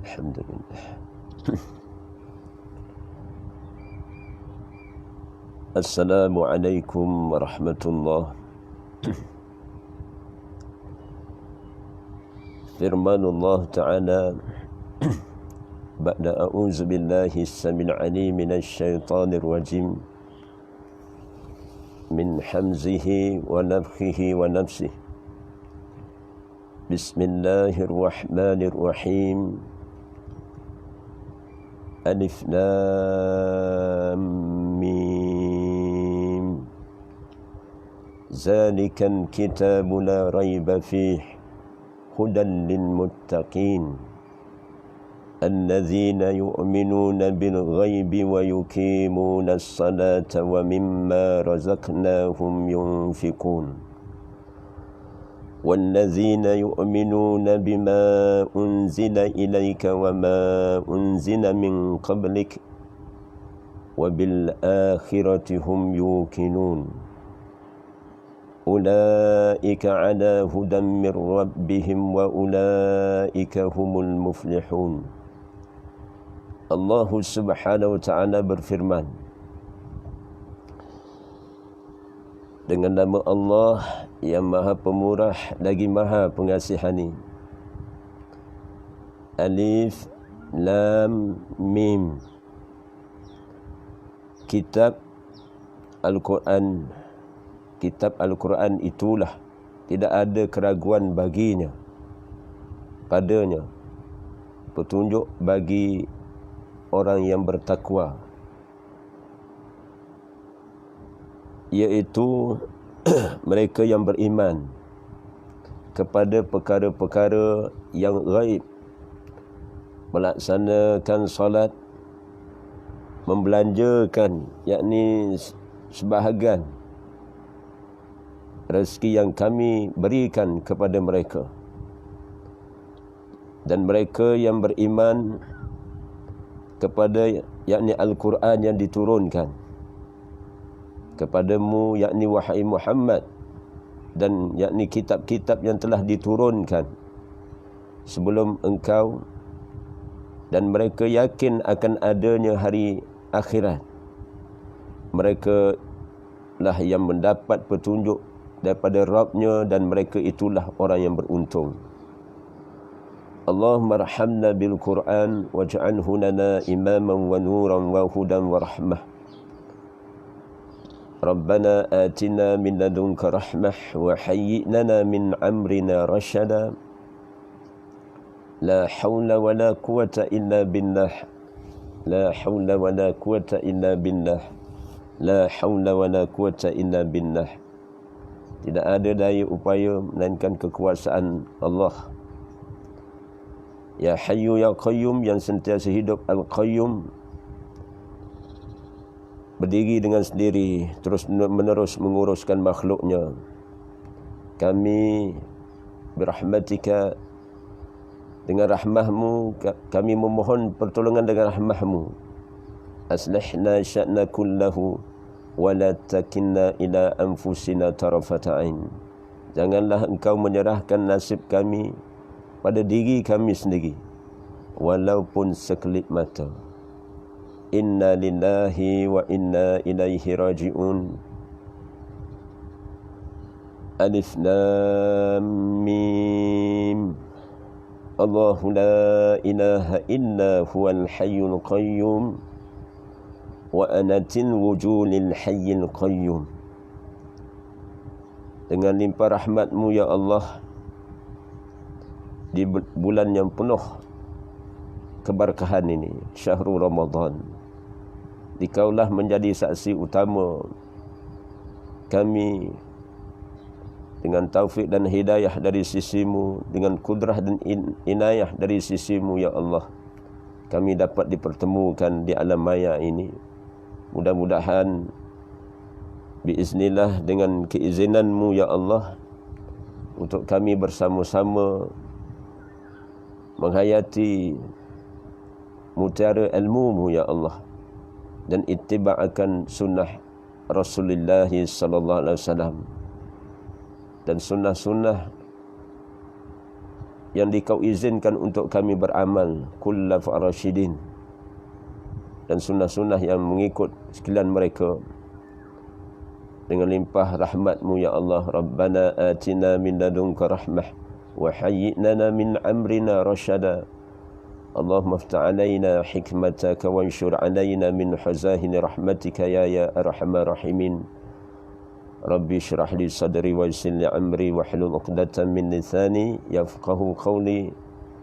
Alhamdulillah. Assalamualaikum warahmatullahi. Firmanullah Ta'ala ba'da a'udzu billahi as-sami'il 'alim minasy syaithanir rajim min hamzihi wa nafthihi wa nafsihi. Bismillahirrahmanirrahim. Alif Lam Mim. Zalikal kitabu la raiba fihi hudan lil muttaqin alladzina yu'minuna bil ghaibi wa yuqimuna as-salata wa mimma razaqnahum yunfiqun. والذين يؤمنون بما أنزل إليك وما أنزل من قبلك وبالآخرة هم يوقنون أولئك على هدى من ربهم وأولئك هم المفلحون. Allah Subhanahu wa Ta'ala berfirman, dengan nama Allah yang Maha Pemurah lagi Maha Pengasihani. Alif Lam Mim. Kitab Al-Quran. Kitab Al-Quran itulah tidak ada keraguan baginya, padanya petunjuk bagi orang yang bertakwa, iaitu mereka yang beriman kepada perkara-perkara yang gaib, melaksanakan salat, membelanjakan, yakni sebahagian rezeki yang kami berikan kepada mereka, dan mereka yang beriman kepada yakni Al-Quran yang diturunkan kepadamu, yakni wahai Muhammad, dan yakni kitab-kitab yang telah diturunkan sebelum engkau, dan mereka yakin akan adanya hari akhirat. Mereka lah yang mendapat petunjuk daripada Rabb-Nya, dan mereka itulah orang yang beruntung. Allahumma arhamna bil Qur'an waj'alhu lana imaman wa nuran wa hudan wa rahmah. Rabbana atina min ladunka rahmah wa hayyi' lana min amrina rashada. La hawla wa la quwata illa billah. La hawla wa la quwata illa billah. La hawla wa la quwata illa billah. Tidak ada daya upaya melainkan kekuasaan Allah. Ya Hayyu Ya Qayyum, yang sentiasa hidup, Al-Qayyum, berdiri dengan sendiri, terus menerus menguruskan makhluknya. Kami birahmatika, dengan rahmahmu kami memohon pertolongan dengan rahmahmu. Aslihna sya'na kullahu wa la takinna ila anfusina tarafata ain. Janganlah engkau menyerahkan nasib kami pada diri kami sendiri, walaupun sekelip mata. Inna lillahi wa inna ilaihi raji'un. Alif Lam Mim. Allahu la ilaha illa huwal hayyul qayyum wa anatil wujulil hayyil qayyum. Dengan limpah rahmat-Mu ya Allah, di bulan yang penuh keberkahan ini, Syahrul Ramadan, Dikaulah menjadi saksi utama kami dengan taufik dan hidayah dari sisimu, dengan kudrah dan inayah dari sisimu ya Allah, kami dapat dipertemukan di alam maya ini. Mudah-mudahan biiznillah dengan keizinanmu ya Allah, untuk kami bersama-sama menghayati mutiara ilmu-Mu ya Allah, dan ittiba'akan sunnah Rasulullah sallallahu alaihi wasallam. dan sunnah-sunnah yang dikau izinkan untuk kami beramal, kullaf ar-rasyidin, dan sunnah-sunnah yang mengikut sekalian mereka dengan limpah rahmat-Mu ya Allah. Rabbana atina min ladunka rahmah wa hayyi lana min amrina rasyada. Allahumma aftah alaina hikmataka wa anshur alaina min khazahini rahmatika ya arhamar rahimin. Rabbi shrah li sadri wa yassir li amri wa hlul 'uqdatam min lisani yafqahu qawli.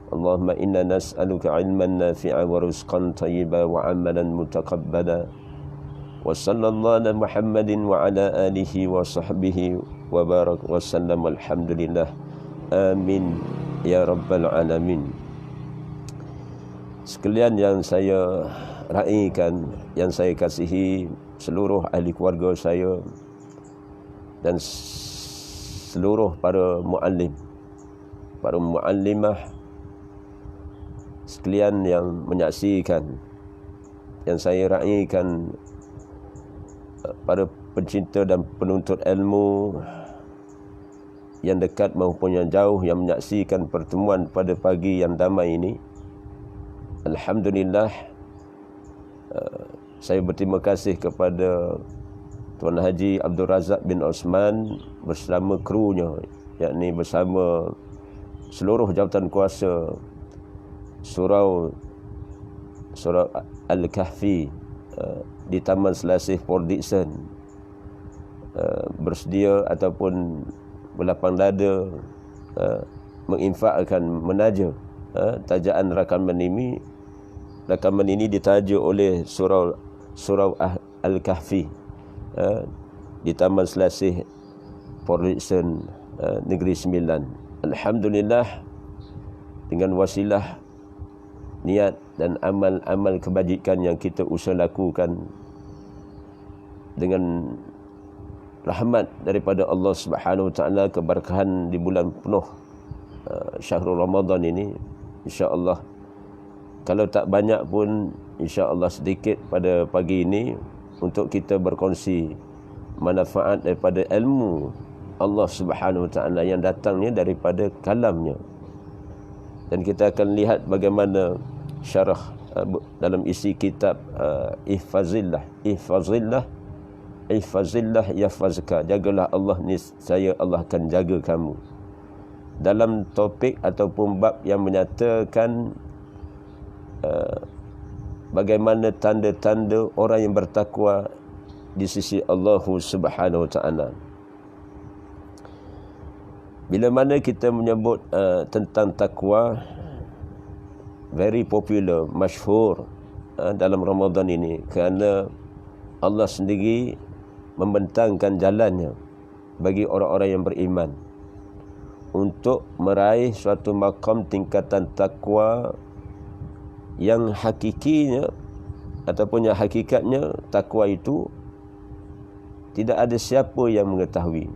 Allahumma inna nas'aluka 'ilman nafi'a wa rizqan thayyiban wa 'amalan mutaqabbala. Wa sallallahu ala Muhammadin wa ala alihi wa sahbihi wa barak wa sallam. Alhamdulillah. Amin ya rabbal alamin. Sekalian yang saya raikan, yang saya kasihi, seluruh ahli keluarga saya dan seluruh para muallim, para muallimah sekalian yang menyaksikan, yang saya raikan, para pencinta dan penuntut ilmu yang dekat maupun yang jauh yang menyaksikan pertemuan pada pagi yang damai ini. Alhamdulillah, saya berterima kasih kepada Tuan Haji Abdul Razak bin Osman bersama krunya, yakni bersama seluruh jawatan kuasa Surau Al-Kahfi di Taman Selasih Port Dickson bersedia ataupun berlapang dada menginfakkan menaja tajaan rakaman ini ditaja oleh Surau Al-Kahfi di Taman Selasih Port Dickson, Negeri Sembilan. Alhamdulillah, dengan wasilah niat dan amal-amal kebajikan yang kita usaha lakukan, dengan rahmat daripada Allah Subhanahu Wa Taala, keberkahan di bulan penuh Syahrul Ramadan ini, insya-Allah kalau tak banyak pun insya-Allah sedikit pada pagi ini untuk kita berkongsi manfaat daripada ilmu Allah Subhanahu Wa Taala yang datangnya daripada kalamnya. Dan kita akan lihat bagaimana syarah dalam isi kitab Ihfazillah yahfazka, jagalah Allah niscaya Allah akan jaga kamu, dalam topik ataupun bab yang menyatakan bagaimana tanda-tanda orang yang bertakwa di sisi Allah Subhanahu Wa Taala. Bila mana kita menyebut tentang takwa, very popular, masyhur dalam Ramadan ini, kerana Allah sendiri membentangkan jalannya bagi orang-orang yang beriman untuk meraih suatu makam tingkatan takwa yang hakikinya ataupun yang hakikatnya takwa itu tidak ada siapa yang mengetahui,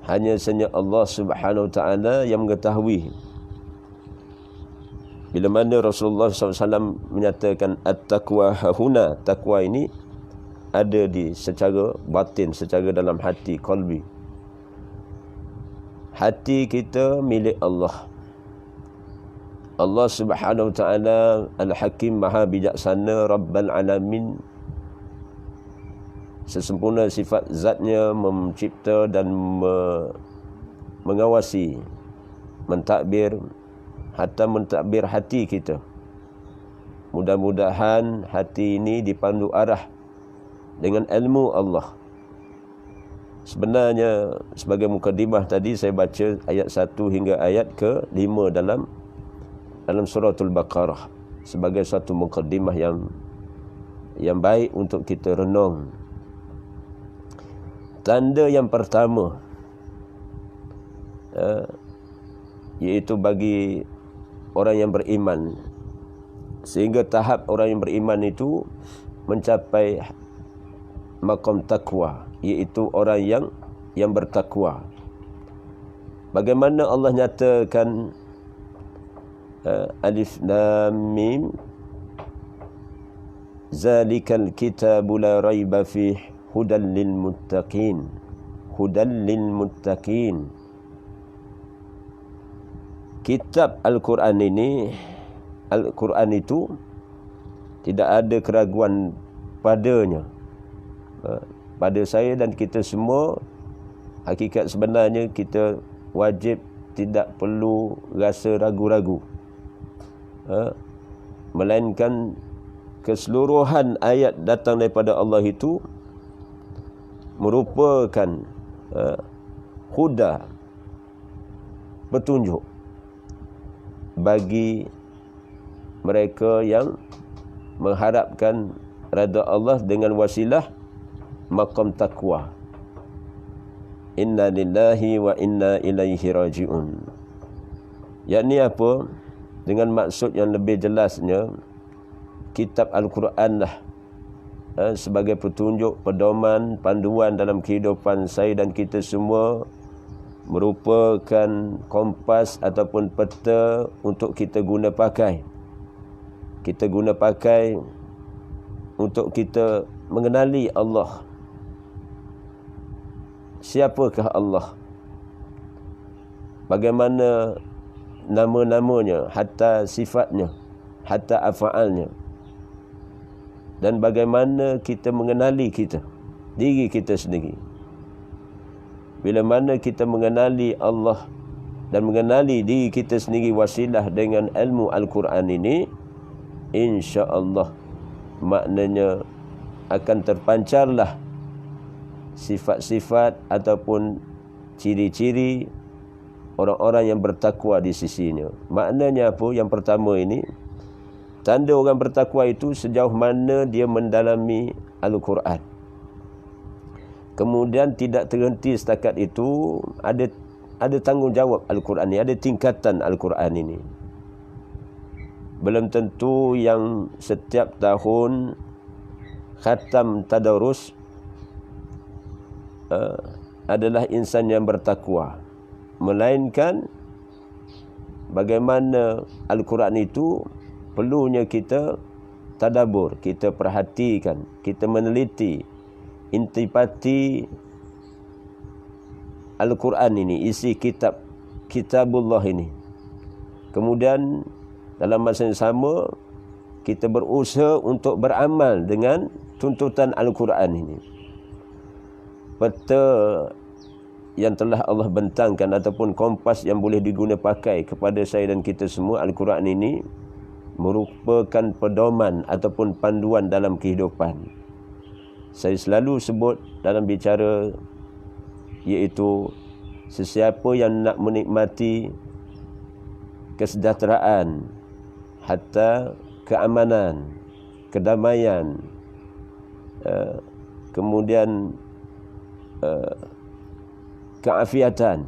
hanya saja Allah Subhanahu Wa Taala yang mengetahui. Bila mana Rasulullah SAW menyatakan at-taqwa hahuna, takwa ini ada di secara batin, secara dalam hati, qalbi. Hati kita milik Allah. Allah Subhanahu Wa Taala Al-Hakim, Maha Bijaksana, Rabbal Alamin, sesempurna sifat zatnya, mencipta dan mengawasi, mentadbir, hatta mentadbir hati kita. Mudah-mudahan hati ini dipandu arah dengan ilmu Allah. Sebenarnya sebagai mukadimah tadi saya baca ayat 1 hingga ayat ke-5 dalam suratul Baqarah sebagai satu mukadimah yang baik untuk kita renung. Tanda yang pertama iaitu bagi orang yang beriman, sehingga tahap orang yang beriman itu mencapai maqam takwa, iaitu orang yang bertakwa. Bagaimana Allah nyatakan Alif Lam Mim, zalikal kitabu la raiba fihi hudan lil muttaqin. hudal lil muttaqin. Kitab Al-Quran ini, Al-Quran itu tidak ada keraguan padanya. Pada saya dan kita semua, hakikat sebenarnya kita wajib tidak perlu rasa ragu-ragu. Melainkan keseluruhan ayat datang daripada Allah itu merupakan huda, petunjuk bagi mereka yang mengharapkan redha Allah dengan wasilah maqam taqwa. Inna lillahi wa inna ilaihi raji'un. Yakni apa? Dengan maksud yang lebih jelasnya, kitab Al-Quran lah sebagai petunjuk, pedoman, panduan dalam kehidupan saya dan kita semua, merupakan kompas ataupun peta untuk kita guna pakai. Kita guna pakai untuk kita mengenali Allah. Siapakah Allah? Bagaimana nama-namanya, hatta sifatnya, hatta af'alnya. Dan bagaimana kita mengenali kita, diri kita sendiri. Bila mana kita mengenali Allah dan mengenali diri kita sendiri wasilah dengan ilmu Al-Quran ini, insya-Allah maknanya akan terpancarlah sifat-sifat ataupun ciri-ciri orang-orang yang bertakwa di sisinya. Maknanya apa? Yang pertama ini, tanda orang bertakwa itu sejauh mana dia mendalami Al-Quran. Kemudian tidak terhenti setakat itu, ada tanggungjawab Al-Quran ini, ada tingkatan Al-Quran ini. Belum tentu yang setiap tahun khatam tadarus adalah insan yang bertakwa. Melainkan bagaimana Al-Quran itu perlunya kita tadabbur, kita perhatikan, kita meneliti intipati Al-Quran ini, isi kitabullah ini. Kemudian dalam masa yang sama kita berusaha untuk beramal dengan tuntutan Al-Quran ini. Peta yang telah Allah bentangkan ataupun kompas yang boleh diguna pakai kepada saya dan kita semua, Al-Quran ini merupakan pedoman ataupun panduan dalam kehidupan. Saya selalu sebut dalam bicara, iaitu sesiapa yang nak menikmati kesejahteraan, hatta keamanan, kedamaian, kemudian keafiatan,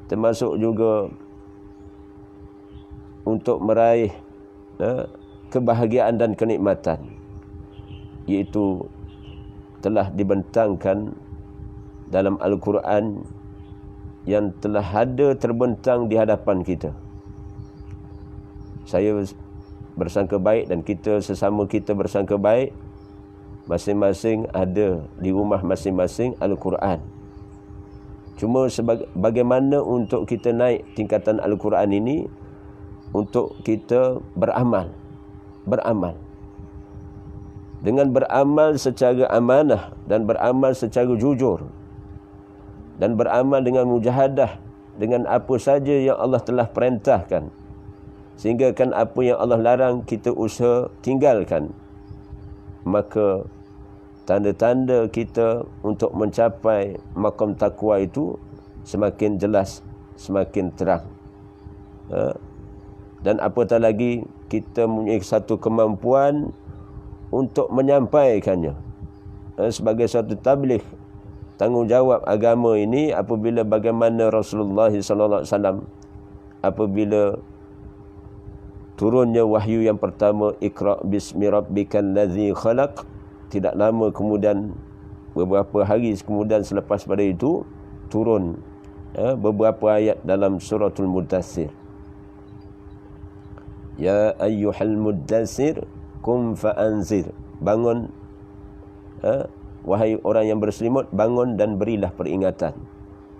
termasuk juga untuk meraih kebahagiaan dan kenikmatan, iaitu telah dibentangkan dalam Al-Quran yang telah ada terbentang di hadapan kita. Saya bersangka baik dan kita sesama kita bersangka baik, masing-masing ada di rumah masing-masing Al-Quran. Cuma bagaimana untuk kita naik tingkatan Al-Quran ini, untuk kita beramal. Dengan beramal secara amanah dan beramal secara jujur. Dan beramal dengan mujahadah dengan apa saja yang Allah telah perintahkan. Sehingga kan apa yang Allah larang kita usaha tinggalkan. Maka tanda-tanda kita untuk mencapai maqam taqwa itu semakin jelas, semakin terang. Dan apatah lagi kita mempunyai satu kemampuan untuk menyampaikannya. Sebagai satu tabligh, tanggungjawab agama ini apabila bagaimana Rasulullah SAW apabila turunnya wahyu yang pertama, Iqra bismi rabbikal ladzi khalaq, tidak lama kemudian, beberapa hari kemudian selepas pada itu turun beberapa ayat dalam suratul Muddatsir. Ya ayyuhal muddatsir qum fa'anzir, bangun wahai orang yang berselimut, bangun dan berilah peringatan.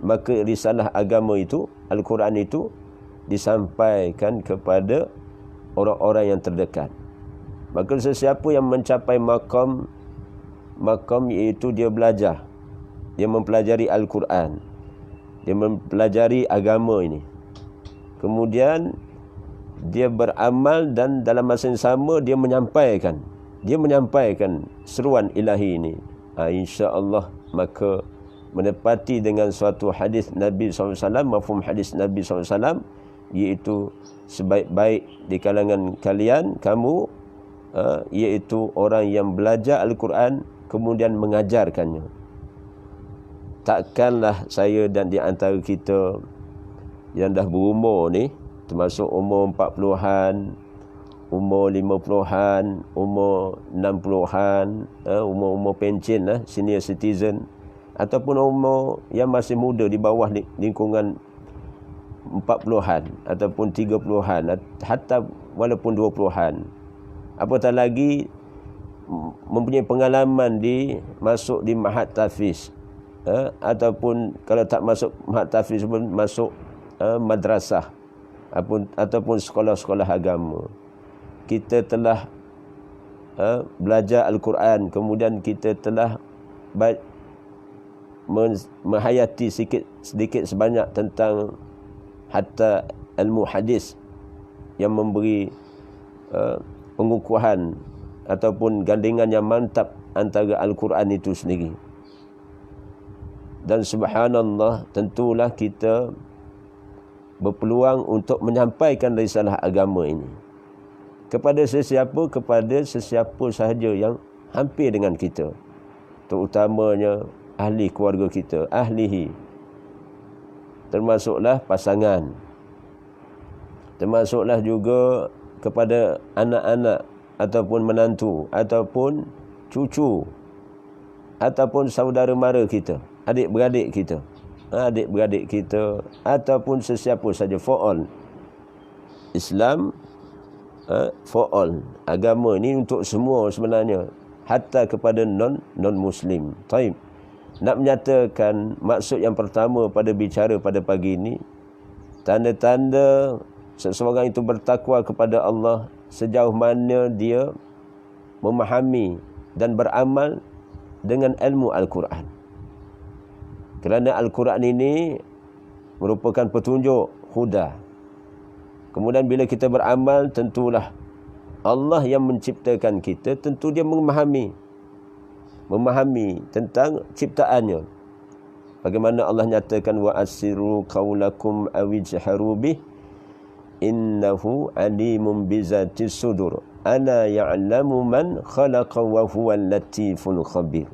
Maka risalah agama itu, Al-Quran itu disampaikan kepada orang-orang yang terdekat. Maka sesiapa yang mencapai makam iaitu dia belajar, dia mempelajari Al-Quran, dia mempelajari agama ini, kemudian dia beramal dan dalam masa yang sama dia menyampaikan seruan ilahi ini, insya-Allah maka menepati dengan suatu hadis Nabi SAW, mafhum hadis Nabi SAW, iaitu sebaik-baik di kalangan kalian kamu, iaitu orang yang belajar Al-Quran kemudian mengajarkannya. Takkanlah saya dan di antara kita yang dah berumur ni, termasuk umur 40-an, umur 50-an, umur 60-an, umur pencen lah, senior citizen, ataupun umur yang masih muda di bawah lingkungan 40-an ataupun 30-an, hatta walaupun 20-an. Apatah lagi mempunyai pengalaman masuk di Mahat Tahfiz, ataupun kalau tak masuk Mahat Tahfiz pun masuk madrasah ataupun sekolah-sekolah agama. Kita telah belajar Al-Quran, kemudian kita telah menghayati sedikit sebanyak tentang hatta ilmu hadis yang memberi pengukuhan ataupun gandingan yang mantap antara Al-Quran itu sendiri. Dan subhanallah, tentulah kita berpeluang untuk menyampaikan risalah agama ini kepada sesiapa sahaja yang hampir dengan kita, terutamanya ahli keluarga kita, ahlihi, termasuklah pasangan, termasuklah juga kepada anak-anak ataupun menantu ataupun cucu ataupun saudara mara kita, adik-beradik kita ataupun sesiapa saja, for all. Islam for all, agama ini untuk semua sebenarnya, hatta kepada non-muslim. Taib. Nak menyatakan maksud yang pertama pada bicara pada pagi ini, tanda-tanda seseorang itu bertakwa kepada Allah sejauh mana dia memahami dan beramal dengan ilmu Al-Quran. Kerana Al-Quran ini merupakan petunjuk, huda. Kemudian bila kita beramal, tentulah Allah yang menciptakan kita, tentu dia memahami tentang ciptaannya. Bagaimana Allah nyatakan, wa asirru qaulakum awijharu bih innahu alimun bizatis sudur ala ya'lamu man khalaqa wa huwal latiful khabir.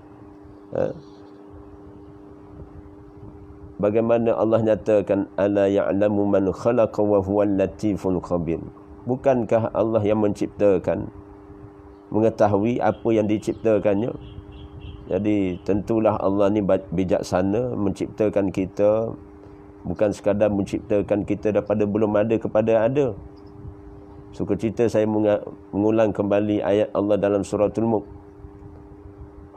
Bagaimana Allah nyatakan ala ya'lamu man khalaqa wa huwal latiful khabir. Bukankah Allah yang menciptakan, mengetahui apa yang diciptakannya? Jadi tentulah Allah ni bijaksana menciptakan kita, bukan sekadar menciptakan kita daripada belum ada kepada ada. Sukacita saya mengulang kembali ayat Allah dalam suratul Mulk.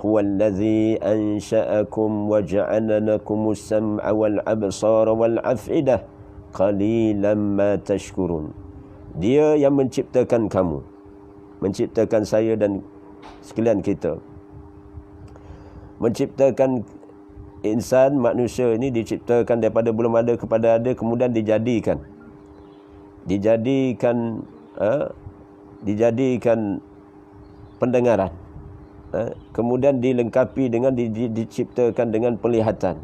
Huwallazi ansha'akum wa ja'ala lakumus sam'a wal absara wal af'idah qalilan ma tashkurun. Dia yang menciptakan kamu, menciptakan saya dan sekalian kita. Menciptakan insan, manusia ini diciptakan daripada belum ada kepada ada, kemudian dijadikan pendengaran, kemudian dilengkapi dengan diciptakan dengan penglihatan,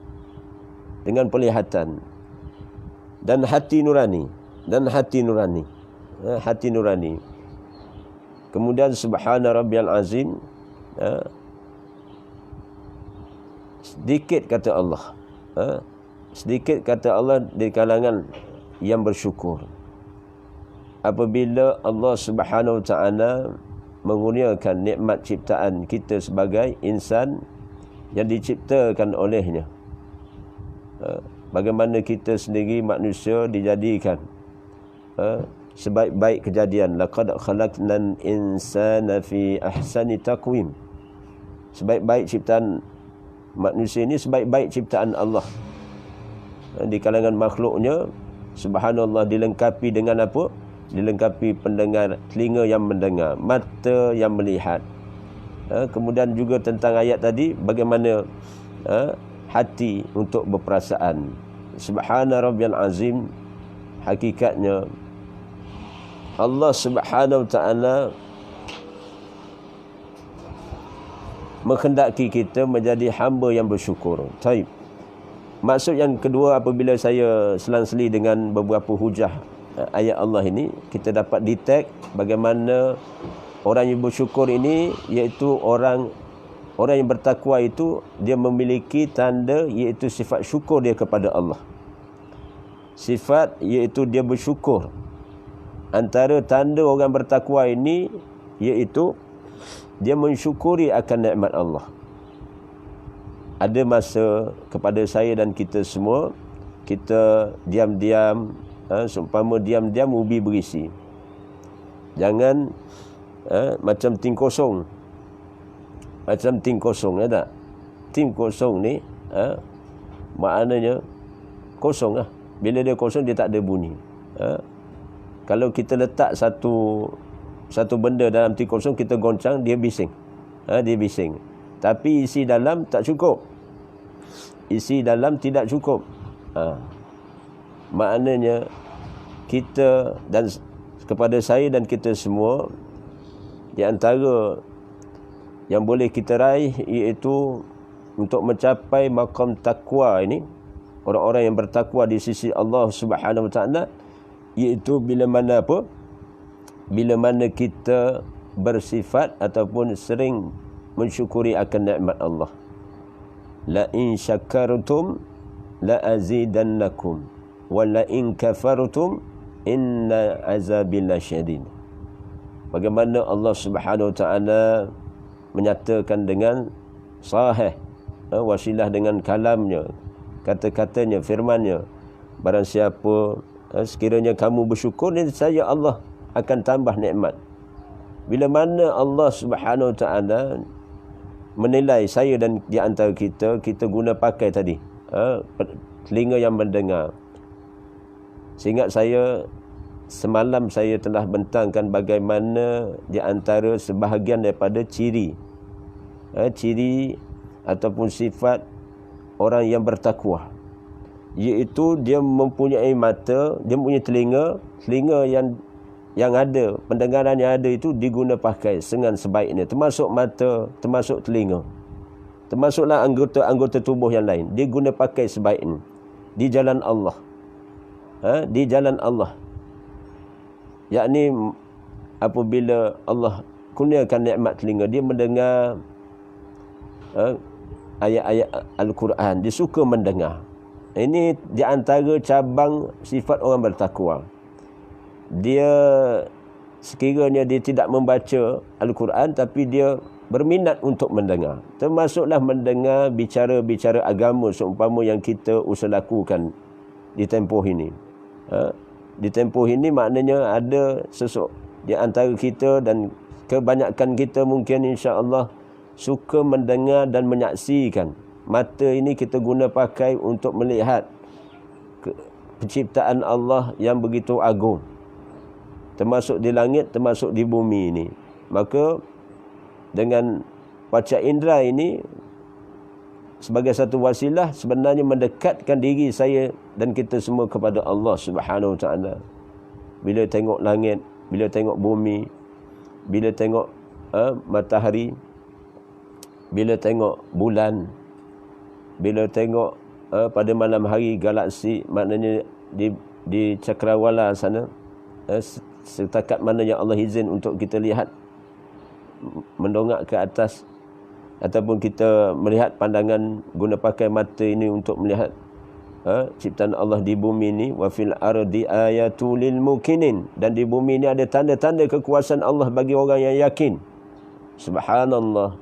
dan hati nurani, kemudian subhana rabbiyal azim. Sedikit kata Allah di kalangan yang bersyukur apabila Allah Subhanahu Wa Taala mengurniakan nikmat ciptaan kita sebagai insan yang diciptakan olehnya. Bagaimana kita sendiri manusia dijadikan sebaik-baik kejadian. Laqad khalaqnal insana fi ahsani taqwim. Sebaik-baik ciptaan manusia ini sebaik-baik ciptaan Allah. Di kalangan makhluknya, subhanallah, dilengkapi dengan apa? Dilengkapi pendengar, telinga yang mendengar, mata yang melihat. Kemudian juga tentang ayat tadi, bagaimana hati untuk berperasaan. Subhana rabbiyal azim, hakikatnya Allah Subhanahu wa taala menghendaki kita menjadi hamba yang bersyukur. Baik. Maksud yang kedua, apabila saya selang-seli dengan beberapa hujah ayat Allah ini, kita dapat detect bagaimana orang yang bersyukur ini, iaitu orang yang bertakwa itu, dia memiliki tanda, iaitu sifat syukur dia kepada Allah. Sifat iaitu dia bersyukur. Antara tanda orang bertakwa ini, iaitu dia mensyukuri akan nikmat Allah. Ada masa kepada saya dan kita semua, kita diam-diam, seumpama diam-diam ubi berisi. Jangan macam tim kosong. Macam tim kosong, ya tak? Tim kosong ni, maknanya kosong lah. Bila dia kosong, dia tak ada bunyi. Kalau kita letak satu benda dalam tim kosong, kita goncang, dia bising. Dia bising. Tapi isi dalam tak cukup. Isi dalam tidak cukup. Maknanya kita, dan kepada saya dan kita semua, di antara yang boleh kita raih, iaitu untuk mencapai maqam takwa ini, orang-orang yang bertakwa di sisi Allah Subhanahu wa taala, iaitu bila mana apa? Bila mana kita bersifat ataupun sering mensyukuri akan nikmat Allah. La in syakartum la azidannakum wa la in kafartum inna azabi lasyadid. Bagaimana Allah Subhanahu wa taala menyatakan dengan sahih, wasilah dengan kalamnya, kata-katanya, firmannya, barang siapa sekiranya kamu bersyukur, niscaya Allah akan tambah nikmat. Bila mana Allah Subhanahu wa taala menilai saya dan di antara kita guna pakai tadi, telinga yang mendengar. Seingat saya, semalam saya telah bentangkan bagaimana di antara sebahagian daripada ciri ataupun sifat orang yang bertakwa, iaitu dia mempunyai mata, dia mempunyai telinga yang ada, pendengaran yang ada itu diguna pakai dengan sebaiknya, termasuk mata, termasuk telinga, termasuklah anggota-anggota tubuh yang lain, diguna pakai sebaiknya di jalan Allah. Di jalan Allah, yakni apabila Allah kurniakan nikmat telinga, dia mendengar ayat-ayat Al-Quran, dia suka mendengar. Ini di antara cabang sifat orang bertakwa. Dia sekiranya dia tidak membaca Al-Quran, tapi dia berminat untuk mendengar. Termasuklah mendengar bicara-bicara agama seumpama yang kita usah lakukan di tempoh ini. Di tempoh ini maknanya ada sesok di antara kita, dan kebanyakan kita mungkin insya-Allah suka mendengar dan menyaksikan. Mata ini kita guna pakai untuk melihat penciptaan Allah yang begitu agung, termasuk di langit, termasuk di bumi ini. Maka dengan panca indera ini sebagai satu wasilah sebenarnya mendekatkan diri saya dan kita semua kepada Allah Subhanahu wa taala. Bila tengok langit, bila tengok bumi, bila tengok matahari, bila tengok bulan, bila tengok pada malam hari galaksi, maknanya di cakrawala sana, setakat mana yang Allah izin untuk kita lihat, mendongak ke atas, ataupun kita melihat pandangan guna pakai mata ini untuk melihat ciptaan Allah di bumi ini. Wa fil ardi ayatul lil mukminin, dan di bumi ini ada tanda-tanda kekuasaan Allah bagi orang yang yakin. Subhanallah.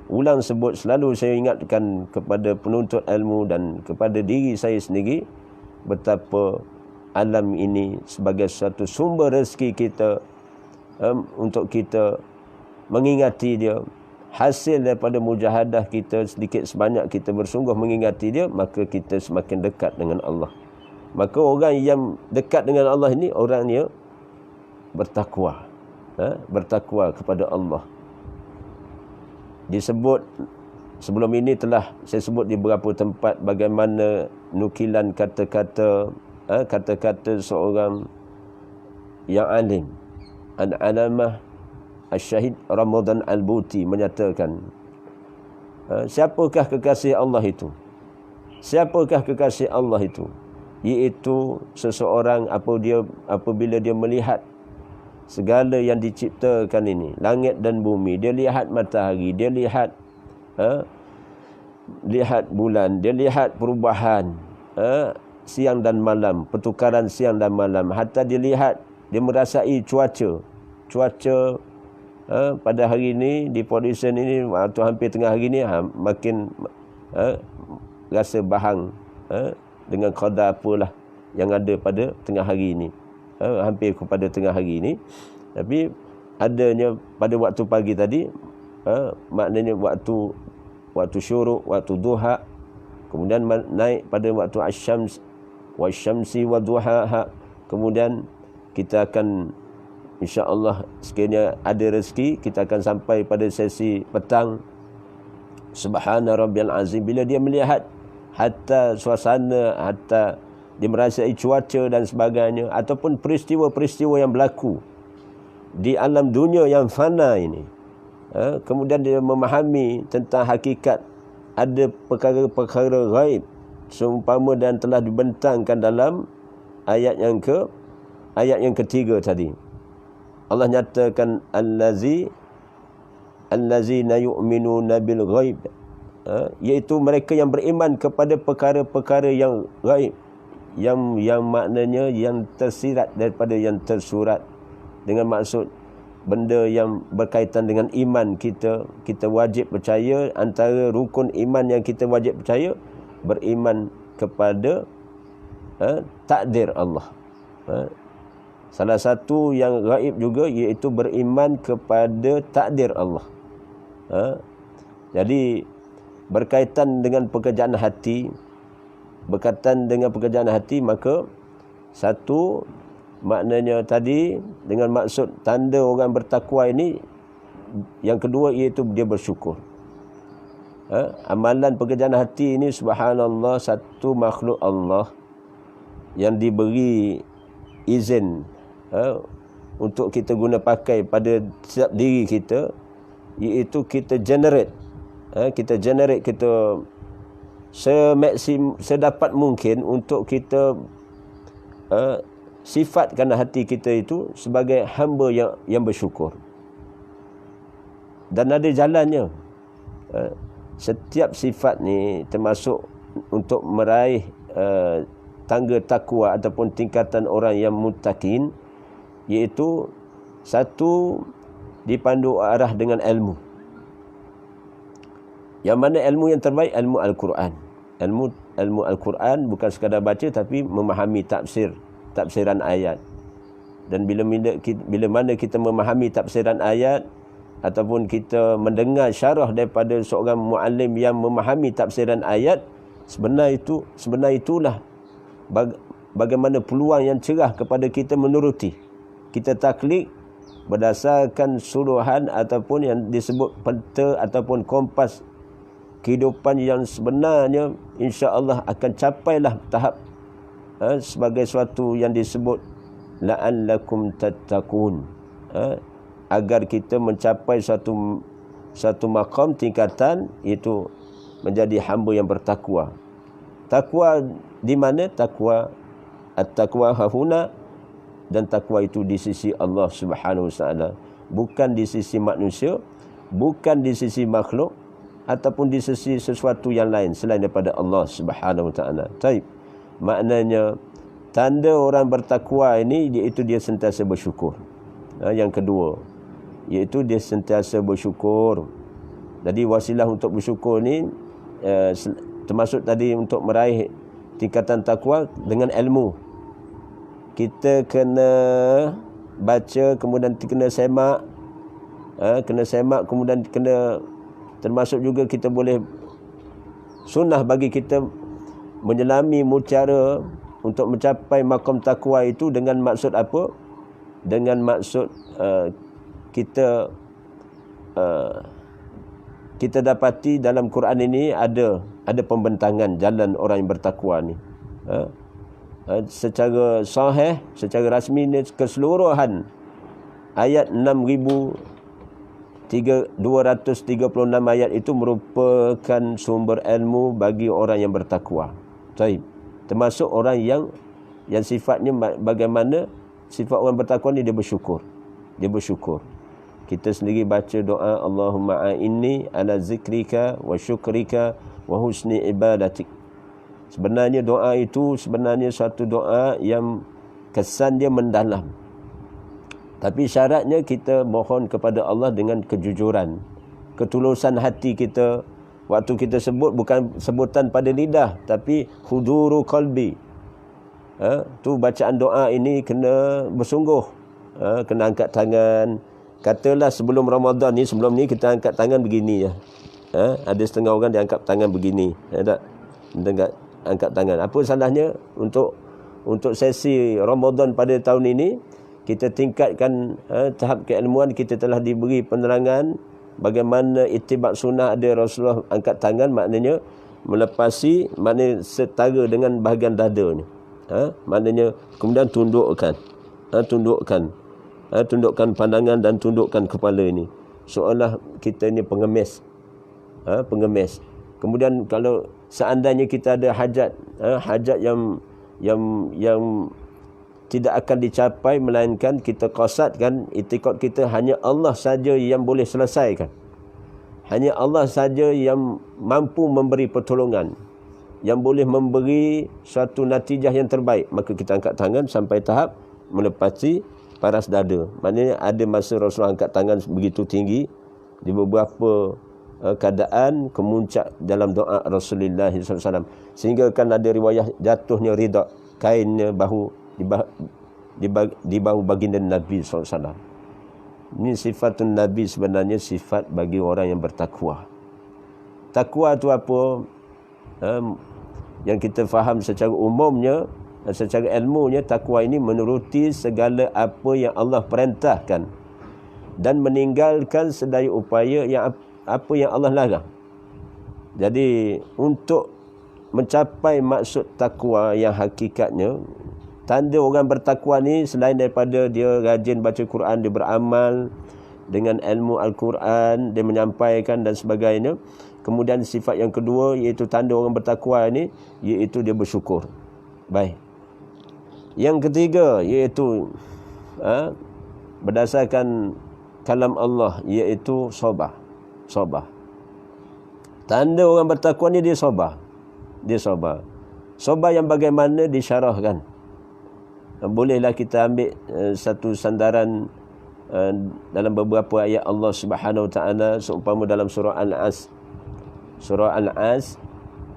Ulang sebut, selalu saya ingatkan kepada penuntut ilmu dan kepada diri saya sendiri, betapa alam ini sebagai satu sumber rezeki kita, untuk kita mengingati dia, hasil daripada mujahadah kita, sedikit sebanyak kita bersungguh mengingati dia, maka kita semakin dekat dengan Allah. Maka orang yang dekat dengan Allah ini orangnya bertakwa, bertakwa kepada Allah. Disebut sebelum ini telah saya sebut di beberapa tempat bagaimana nukilan kata-kata seorang yang alim, Al-Alamah Al-Syahid Ramadan Al-Buti menyatakan, siapakah kekasih Allah itu? Siapakah kekasih Allah itu? Iaitu seseorang apabila dia melihat segala yang diciptakan ini, langit dan bumi, dia lihat matahari, dia lihat lihat bulan, dia lihat perubahan siang dan malam, pertukaran siang dan malam, hatta dia lihat, dia merasai cuaca pada hari ini di Pollution ini waktu hampir tengah hari ini makin rasa bahang dengan qadar apalah yang ada pada tengah hari ini, hampir kepada tengah hari ini. Tapi adanya pada waktu pagi tadi, maknanya waktu syuruk, waktu duha, kemudian naik pada waktu asyams wasyamsi wa duhaha. Kemudian kita akan insya-Allah sekiranya ada rezeki kita akan sampai pada sesi petang. Subhana rabbiyal azim, bila dia melihat hatta suasana, hatta dia merasai cuaca dan sebagainya, ataupun peristiwa-peristiwa yang berlaku di alam dunia yang fana ini, kemudian dia memahami tentang hakikat ada perkara-perkara ghaib seumpama dan telah dibentangkan dalam ayat yang ketiga tadi. Allah nyatakan allazina yu'minuna bil ghaib, iaitu mereka yang beriman kepada perkara-perkara yang gaib, yang maknanya yang tersirat daripada yang tersurat, dengan maksud benda yang berkaitan dengan iman kita wajib percaya. Antara rukun iman yang kita wajib percaya, beriman kepada takdir Allah. Salah satu yang gaib juga iaitu beriman kepada takdir Allah. Jadi berkaitan dengan pekerjaan hati, maka satu maknanya tadi dengan maksud tanda orang bertakwa ini, yang kedua iaitu dia bersyukur. Amalan pekerjaan hati ini subhanallah satu makhluk Allah yang diberi izin untuk kita guna pakai pada setiap diri kita, iaitu kita generate kita sedapat mungkin untuk kita sifatkan hati kita itu sebagai hamba yang bersyukur. Dan ada jalannya. Setiap sifat ni termasuk untuk meraih tangga takwa ataupun tingkatan orang yang muttaqin, iaitu satu, dipandu arah dengan ilmu. Yang mana ilmu yang terbaik? Ilmu Al-Quran. Ilmu Al-Quran bukan sekadar baca, tapi memahami tafsiran ayat. Dan bila mana kita memahami tafsiran ayat ataupun kita mendengar syarah daripada seorang muallim yang memahami tafsiran ayat, sebenar itulah bagaimana peluang yang cerah kepada kita menuruti. Kita taklid berdasarkan suruhan ataupun yang disebut peta ataupun kompas kehidupan yang sebenarnya, insya-Allah akan capailah tahap sebagai suatu yang disebut la'allakum tattaqun, agar kita mencapai satu maqam tingkatan, iaitu menjadi hamba yang bertakwa. Takwa di mana? At-taqwa hahuna, dan takwa itu di sisi Allah Subhanahu Wa Taala, bukan di sisi manusia, bukan di sisi makhluk, ataupun di sisi sesuatu yang lain selain daripada Allah Subhanahu Wa Taala. Baik. Maknanya tanda orang bertakwa ini iaitu dia sentiasa bersyukur. Yang kedua iaitu dia sentiasa bersyukur. Jadi wasilah untuk bersyukur ni termasuk tadi untuk meraih tingkatan takwa dengan ilmu. Kita kena baca, kemudian kena semak, kemudian kena Termasuk juga kita boleh sunnah bagi kita menyelami mutiara untuk mencapai maqam takwa itu dengan maksud apa? Dengan maksud kita dapati dalam Quran ini ada pembentangan jalan orang yang bertakwa ni. Secara sahih, secara rasmi ni keseluruhan ayat 6,236 ayat itu merupakan sumber ilmu bagi orang yang bertakwa. Baik. Termasuk orang yang sifatnya bagaimana sifat orang bertakwa ni, dia bersyukur. Dia bersyukur. Kita sendiri baca doa Allahumma a'inni ala zikrika wa syukrika wa husni ibadatik. Sebenarnya doa itu sebenarnya satu doa yang kesan dia mendalam. Tapi syaratnya kita mohon kepada Allah dengan kejujuran, ketulusan hati kita. Waktu kita sebut bukan sebutan pada lidah, tapi huduru qalbi. Tu bacaan doa ini kena bersungguh. Kena angkat tangan. Katalah sebelum Ramadan ni, sebelum ni kita angkat tangan begini ya. Ada setengah orang dia angkat tangan begini. Tak? Angkat tangan. Apa salahnya untuk sesi Ramadan pada tahun ini kita tingkatkan tahap keilmuan. Kita telah diberi penerangan bagaimana ittiba' sunnah. Ada Rasulullah angkat tangan, maknanya melepasi, maknanya setara dengan bahagian dada ni. Maknanya kemudian tundukkan pandangan dan tundukkan kepala ini, seolah kita ni pengemis. Pengemis. Kemudian kalau seandainya kita ada hajat, hajat yang tidak akan dicapai, melainkan kita qasadkan itikad kita hanya Allah saja yang boleh selesaikan. Hanya Allah saja yang mampu memberi pertolongan, yang boleh memberi suatu natijah yang terbaik. Maka kita angkat tangan sampai tahap melepasi paras dada. Maknanya ada masa Rasulullah angkat tangan begitu tinggi di beberapa keadaan kemuncak dalam doa Rasulullah SAW. Sehingga kan ada riwayat jatuhnya rida kainnya di bahu baginda Nabi SAW. Ini sifatun Nabi, sebenarnya sifat bagi orang yang bertakwa. Takwa itu apa? Yang kita faham secara umumnya, secara ilmunya, takwa ini menuruti segala apa yang Allah perintahkan dan meninggalkan sedaya upaya yang apa yang Allah larang. Jadi untuk mencapai maksud takwa yang hakikatnya, tanda orang bertakwa ni selain daripada dia rajin baca Quran, dia beramal dengan ilmu Al-Quran, dia menyampaikan dan sebagainya. Kemudian sifat yang kedua, iaitu tanda orang bertakwa ni, iaitu dia bersyukur. Baik. Yang ketiga, iaitu berdasarkan kalam Allah, iaitu sabar. Sabar. Tanda orang bertakwa ni dia sabar. Dia sabar. Sabar yang bagaimana disyarahkan. Bolehlah kita ambil satu sandaran dalam beberapa ayat Allah Subhanahu Wa Taala, seumpama dalam surah Al-As. Surah Al-As,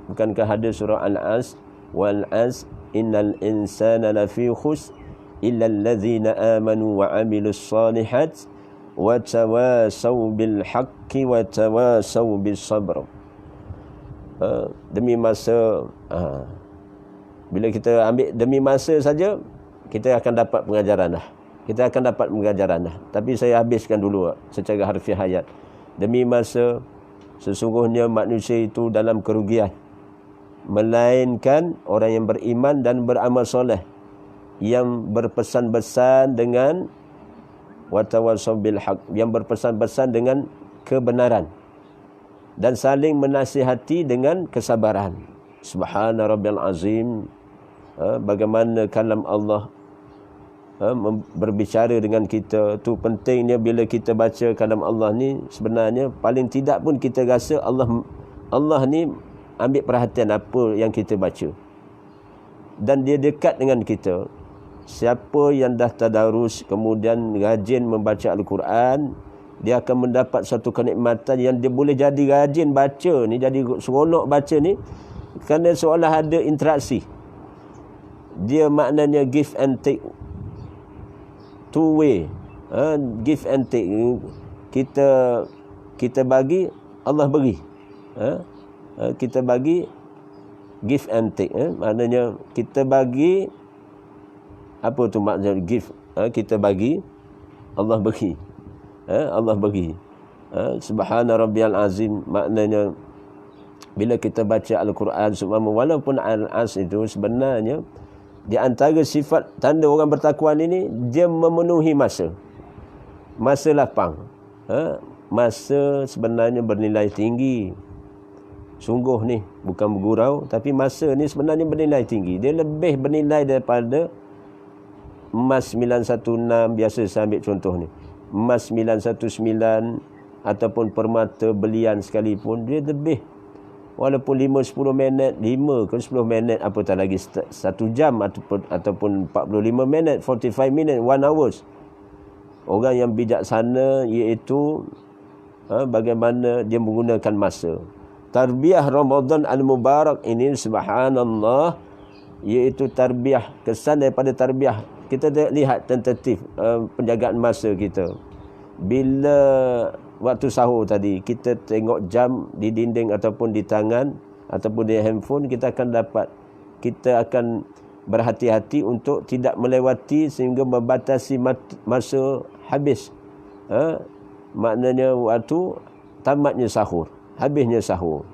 bukankah ada surah Al-As? Wal as innal insana lafi khusr illa allazina amanu wa amilus salihat wa tawasaw bil haqqi wa tawasaw bis sabr. Demi masa, bila kita ambil demi masa saja, kita akan dapat pengajaran dah. Kita akan dapat pengajaran dah. Tapi saya habiskan dulu secara harfiah ayat. Demi masa, sesungguhnya manusia itu dalam kerugian, melainkan orang yang beriman dan beramal soleh, yang berpesan-pesan dengan watawasaw bil haq, yang berpesan-pesan dengan kebenaran dan saling menasihati dengan kesabaran. Subhana rabbil azim. Bagaimana kalam Allah berbicara dengan kita. Tu pentingnya bila kita baca kalam Allah ni, sebenarnya paling tidak pun kita rasa Allah ni ambil perhatian apa yang kita baca, dan dia dekat dengan kita. Siapa yang dah tadarus kemudian rajin membaca Al-Quran, dia akan mendapat satu kenikmatan yang dia boleh jadi rajin baca ni, jadi seronok baca ni, kerana seolah ada interaksi. Dia maknanya give and take, two way. Give and take. Kita bagi, Allah beri. Kita bagi give and take. Maknanya kita bagi, apa tu makna give? Kita bagi, Allah beri. Allah beri. Subhana rabbiyal azim, maknanya bila kita baca Al-Quran seumpama walaupun Al-As itu sebenarnya di antara sifat tanda orang bertakwa ini, dia memenuhi masa. Masa lapang. Masa sebenarnya bernilai tinggi. Sungguh ni bukan bergurau, tapi masa ni sebenarnya bernilai tinggi. Dia lebih bernilai daripada emas 916, biasa saya ambil contoh ni. Emas 919 ataupun permata belian sekalipun, dia lebih. Walaupun 5-10 minit, 5 ke 10 minit, apatah lagi 1 jam ataupun 45 minit, 45 minit, 1 hours. Orang yang bijaksana iaitu bagaimana dia menggunakan masa. Tarbiyah Ramadan Al-Mubarak ini, subhanallah, iaitu tarbiyah, kesan daripada tarbiyah. Kita lihat tentatif penjagaan masa kita. Bila waktu sahur tadi, kita tengok jam di dinding ataupun di tangan ataupun di handphone, kita akan berhati-hati untuk tidak melewati sehingga membatasi masa habis. Maknanya waktu tamatnya sahur, habisnya sahur,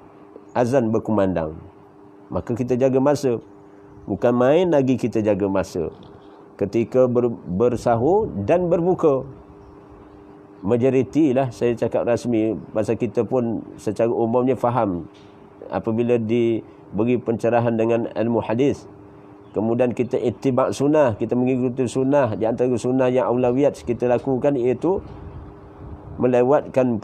azan berkumandang. Maka kita jaga masa. Bukan main lagi kita jaga masa. Ketika bersahur dan berbuka. Majoriti lah saya cakap rasmi, pasal kita pun secara umumnya faham apabila diberi pencerahan dengan ilmu hadis, kemudian kita ittiba' sunnah, kita mengikuti sunnah. Di antara sunnah yang aulawiyat kita lakukan iaitu melewatkan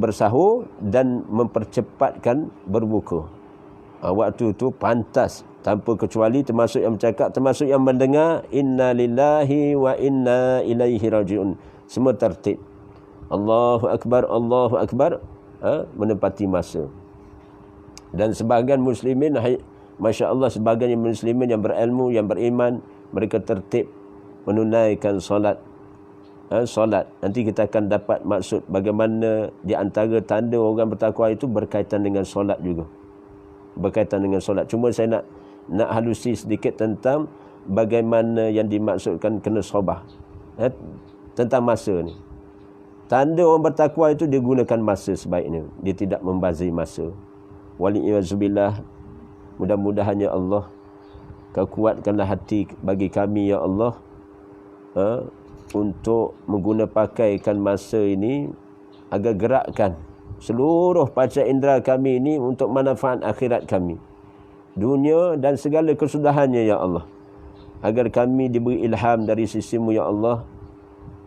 bersahur dan mempercepatkan berbuka. Waktu itu pantas tanpa kecuali, termasuk yang bercakap, termasuk yang mendengar, inna lillahi wa inna ilaihi raji'un. Semua tertib. Allahu Akbar, Allahu Akbar, menepati masa. Dan sebahagian muslimin, Masya Allah, sebahagian muslimin yang berilmu, yang beriman, mereka tertib menunaikan solat. Solat. Nanti kita akan dapat maksud bagaimana di antara tanda orang bertakwa itu berkaitan dengan solat juga. Berkaitan dengan solat. Cuma saya nak halusi sedikit tentang bagaimana yang dimaksudkan kena sabar. Tentang masa ni. Tanda orang bertakwa itu dia gunakan masa sebaiknya. Dia tidak membazir masa. Wali'iyadzubillah. Mudah-mudahan ya Allah, Kau kuatkanlah hati bagi kami ya Allah, untuk pakaikan masa ini agar gerakkan seluruh panca indera kami ini untuk manfaat akhirat kami, dunia dan segala kesudahannya ya Allah. Agar kami diberi ilham dari sisi-Mu ya Allah,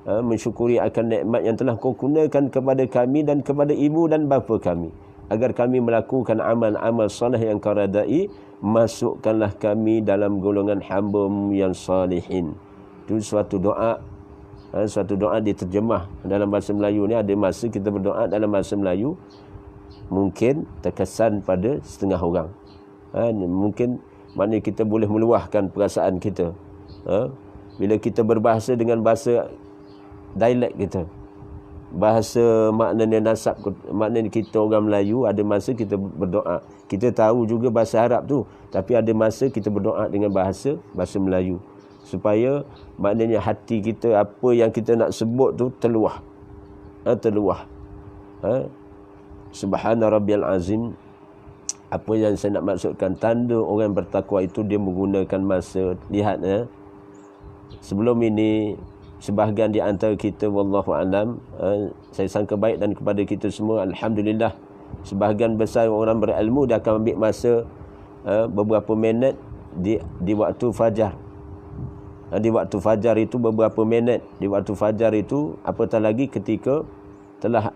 mensyukuri akan nikmat yang telah Kau gunakan kepada kami dan kepada ibu dan bapa kami, agar kami melakukan amal-amal soleh yang Kau redai. Masukkanlah kami dalam golongan hamba-Mu yang salihin. Itu suatu doa. Suatu doa diterjemah dalam bahasa Melayu ni. Ada masa kita berdoa dalam bahasa Melayu mungkin terkesan pada setengah orang. Mungkin maknanya kita boleh meluahkan perasaan kita. Bila kita berbahasa dengan bahasa dialek kita, bahasa maknanya nasab, maknanya kita orang Melayu, ada masa kita berdoa. Kita tahu juga bahasa Arab tu, tapi ada masa kita berdoa dengan bahasa Melayu, supaya maknanya hati kita, apa yang kita nak sebut tu terluah. Terluah. Subhana rabbiyal azim. Apa yang saya nak maksudkan, tanda orang bertakwa itu dia menggunakan masa. Lihat sebelum ini sebahagian di antara kita, wallahu alam, saya sangka baik dan kepada kita semua alhamdulillah, sebahagian besar orang berilmu dia akan ambil masa beberapa minit di waktu fajar. Di waktu fajar itu beberapa minit, di waktu fajar itu, apatah lagi ketika telah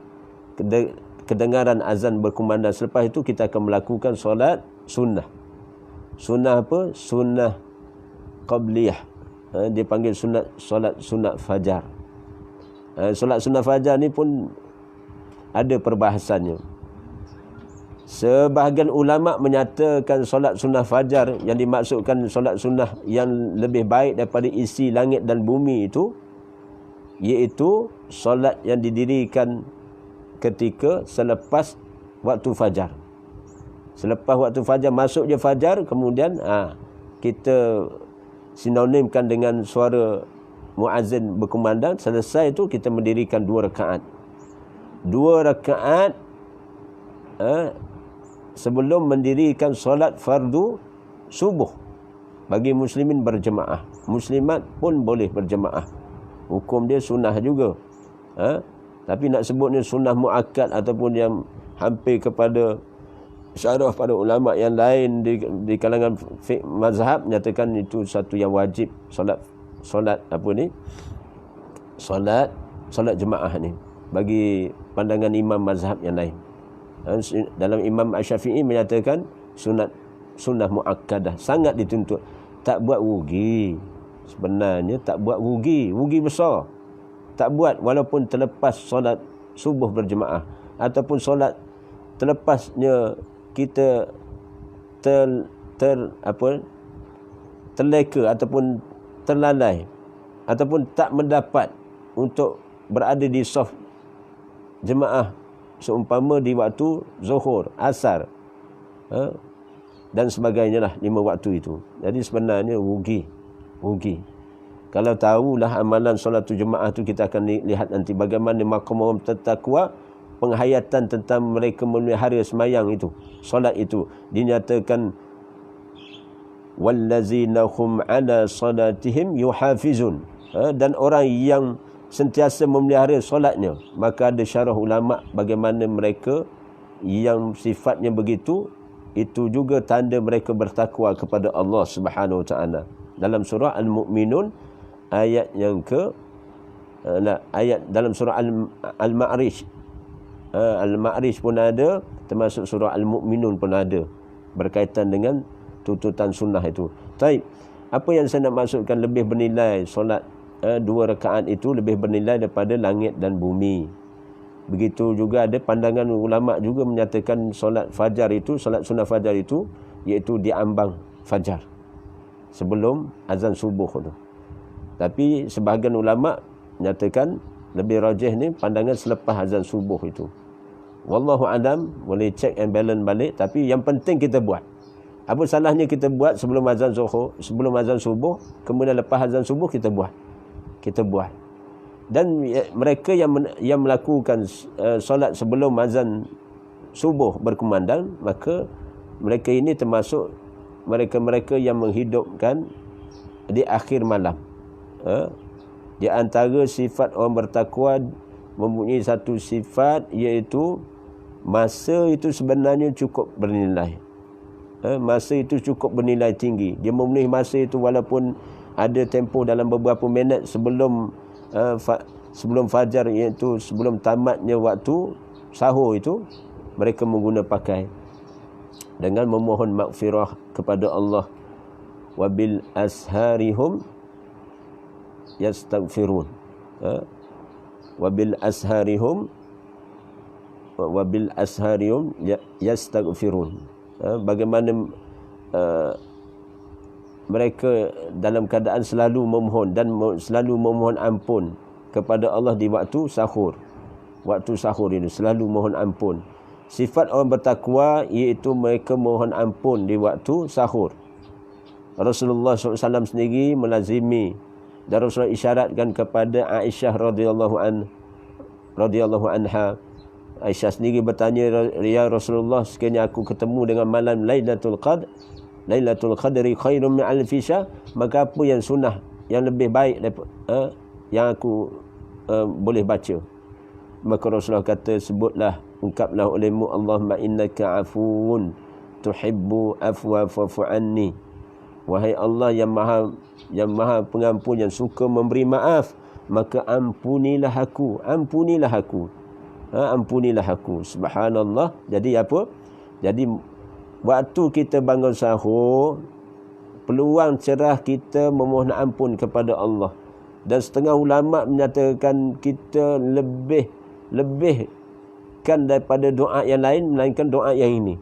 kedengaran azan berkumandang. Selepas itu kita akan melakukan solat sunnah. Sunnah apa? Sunnah qabliyah. Dia panggil solat sunat fajar. Solat sunat fajar ni pun ada perbahasannya. Sebahagian ulama menyatakan solat sunnah fajar yang dimaksudkan solat sunnah yang lebih baik daripada isi langit dan bumi itu, iaitu solat yang didirikan ketika selepas waktu fajar. Selepas waktu fajar, masuk je fajar, kemudian kita sinonimkan dengan suara muazzin berkumandang. Selesai itu kita mendirikan 2 rakaat. 2 rakaat sebelum mendirikan solat fardu subuh bagi muslimin berjemaah. Muslimat pun boleh berjemaah. Hukum dia sunnah juga. Tapi nak sebutnya sunnah muakkad ataupun yang hampir kepada syarah pada ulama yang lain di kalangan fiqh mazhab nyatakan itu satu yang wajib, solat jemaah ni bagi pandangan imam mazhab yang lain. Dalam Imam Asy-Syafi'i menyatakan sunnah muakkadah, sangat dituntut. Tak buat rugi. Sebenarnya tak buat rugi besar. Tak buat walaupun terlepas solat subuh berjemaah ataupun solat terlepasnya kita terleka ataupun terlalai ataupun tak mendapat untuk berada di saf jemaah seumpama di waktu zuhur, asar dan sebagainya lah, 5 waktu itu. Jadi sebenarnya rugi. Kalau tahulah amalan solat jemaah tu, kita akan lihat nanti bagaimana maqam orang bertakwa, penghayatan tentang mereka memelihara semayang itu, solat itu dinyatakan wallazina hum ala salatihim yuhafizun, dan orang yang sentiasa memelihara solatnya. Maka ada syarah ulama bagaimana mereka yang sifatnya begitu, itu juga tanda mereka bertakwa kepada Allah Subhanahu Wa Taala. Dalam surah Al-Mu'minun ayat yang ayat dalam surah Al-Ma'rij, Al-Ma'rij pun ada, termasuk surah Al-Mu'minun pun ada berkaitan dengan tuntutan sunnah itu. Baik, apa yang saya nak maksudkan, lebih bernilai solat 2 rakaat itu, lebih bernilai daripada langit dan bumi. Begitu juga ada pandangan ulama juga menyatakan solat fajar itu, solat sunnah fajar itu, iaitu diambang fajar sebelum azan subuh tu. Tapi sebahagian ulama menyatakan lebih rajih ni pandangan selepas azan subuh itu. Wallahu alam, boleh check and balance balik, tapi yang penting kita buat. Apa salahnya kita buat sebelum azan zuhur, sebelum azan subuh, kemudian lepas azan subuh kita buat. Dan mereka yang melakukan solat sebelum azan subuh berkumandang, maka mereka ini termasuk mereka-mereka yang menghidupkan di akhir malam. Di antara sifat orang bertakwa mempunyai satu sifat, iaitu masa itu sebenarnya cukup bernilai. Masa itu cukup bernilai tinggi. Dia memenuhi masa itu walaupun ada tempoh dalam beberapa minit sebelum fajar, iaitu sebelum tamatnya waktu sahur itu, mereka menggunakan pakai dengan memohon maghfirah kepada Allah. Wabil asharihum yastaghfirun. Wabil asharihum yastaghfirun. Bagaimana mereka dalam keadaan selalu memohon dan selalu memohon ampun kepada Allah di waktu sahur. Waktu sahur ini selalu mohon ampun. Sifat orang bertakwa iaitu mereka mohon ampun di waktu sahur. Rasulullah SAW sendiri melazimi, dan Rasulullah isyaratkan kepada Aisyah radhiyallahu anha. Aisyah sendiri bertanya, ya Rasulullah, sekiranya aku ketemu dengan malam Lailatul Qadri khairun min alfi syahr, maka apa yang sunnah yang lebih baik yang aku boleh baca? Maka Rasulullah kata, sebutlah, ungkaplah olehmu, Allahumma innaka afuwun tuhibbu afwa fa'fu anni. Wahai Allah yang maha pengampun, yang suka memberi maaf, maka ampunilah aku. Ampunilah aku. Subhanallah. Jadi apa? Jadi waktu kita bangun sahur, peluang cerah kita memohon ampun kepada Allah. Dan setengah ulama menyatakan kita lebihkan daripada doa yang lain, melainkan doa yang ini.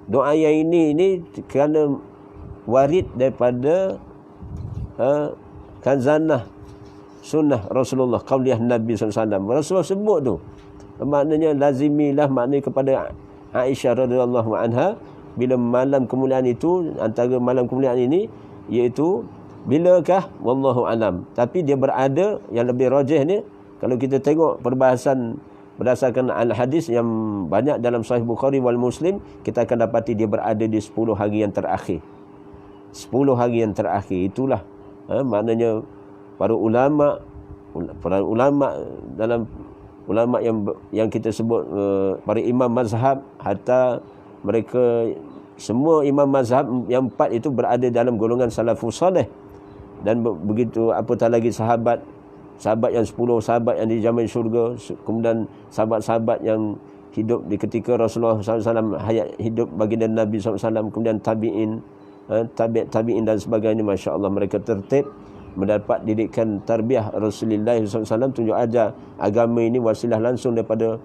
Doa yang ini kerana warid daripada khazanah sunnah Rasulullah, qauliyah Nabi SAW. Rasulullah sebut tu. maknanya lazimilah, maknanya kepada Aisyah radhiyallahu anha, bila malam kemuliaan itu, antara malam kemuliaan ini iaitu bilakah, wallahu alam. Tapi dia berada, yang lebih rajih ni, kalau kita tengok perbahasan berdasarkan al-hadis yang banyak dalam Sahih Bukhari wal Muslim, kita akan dapati dia berada di 10 hari yang terakhir. 10 hari yang terakhir itulah maknanya para ulama dalam ulama yang kita sebut para imam mazhab, hatta mereka semua imam mazhab yang 4 itu berada dalam golongan salafus salih. Dan begitu apatah lagi sahabat yang 10 sahabat yang dijamin syurga, kemudian sahabat-sahabat yang hidup di ketika Rasulullah SAW hayat hidup baginda Nabi SAW, kemudian tabi'in, tabi'in dan sebagainya. Masya Allah, mereka tertib mendapat didikan tarbiyah Rasulullah SAW, tunjuk ajar agama ini wasilah langsung daripada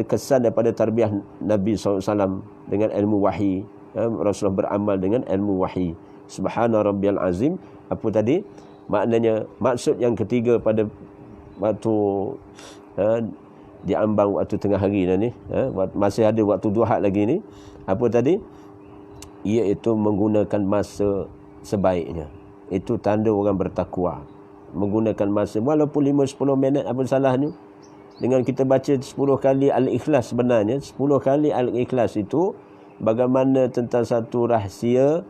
kesan daripada tarbiyah Nabi SAW dengan ilmu wahyi. Rasulullah beramal dengan ilmu wahyi. Subhana rabbiyal azim. Apa tadi? Maknanya, maksud yang ketiga pada waktu diambang waktu tengah hari ni, masih ada waktu duha lagi ni, apa tadi? Iaitu menggunakan masa sebaiknya. Itu tanda orang bertakwa. Menggunakan masa walaupun 5-10 minit, apa salahnya? Dengan kita baca 10 kali Al-Ikhlas, sebenarnya 10 kali Al-Ikhlas itu bagaimana tentang satu rahsia.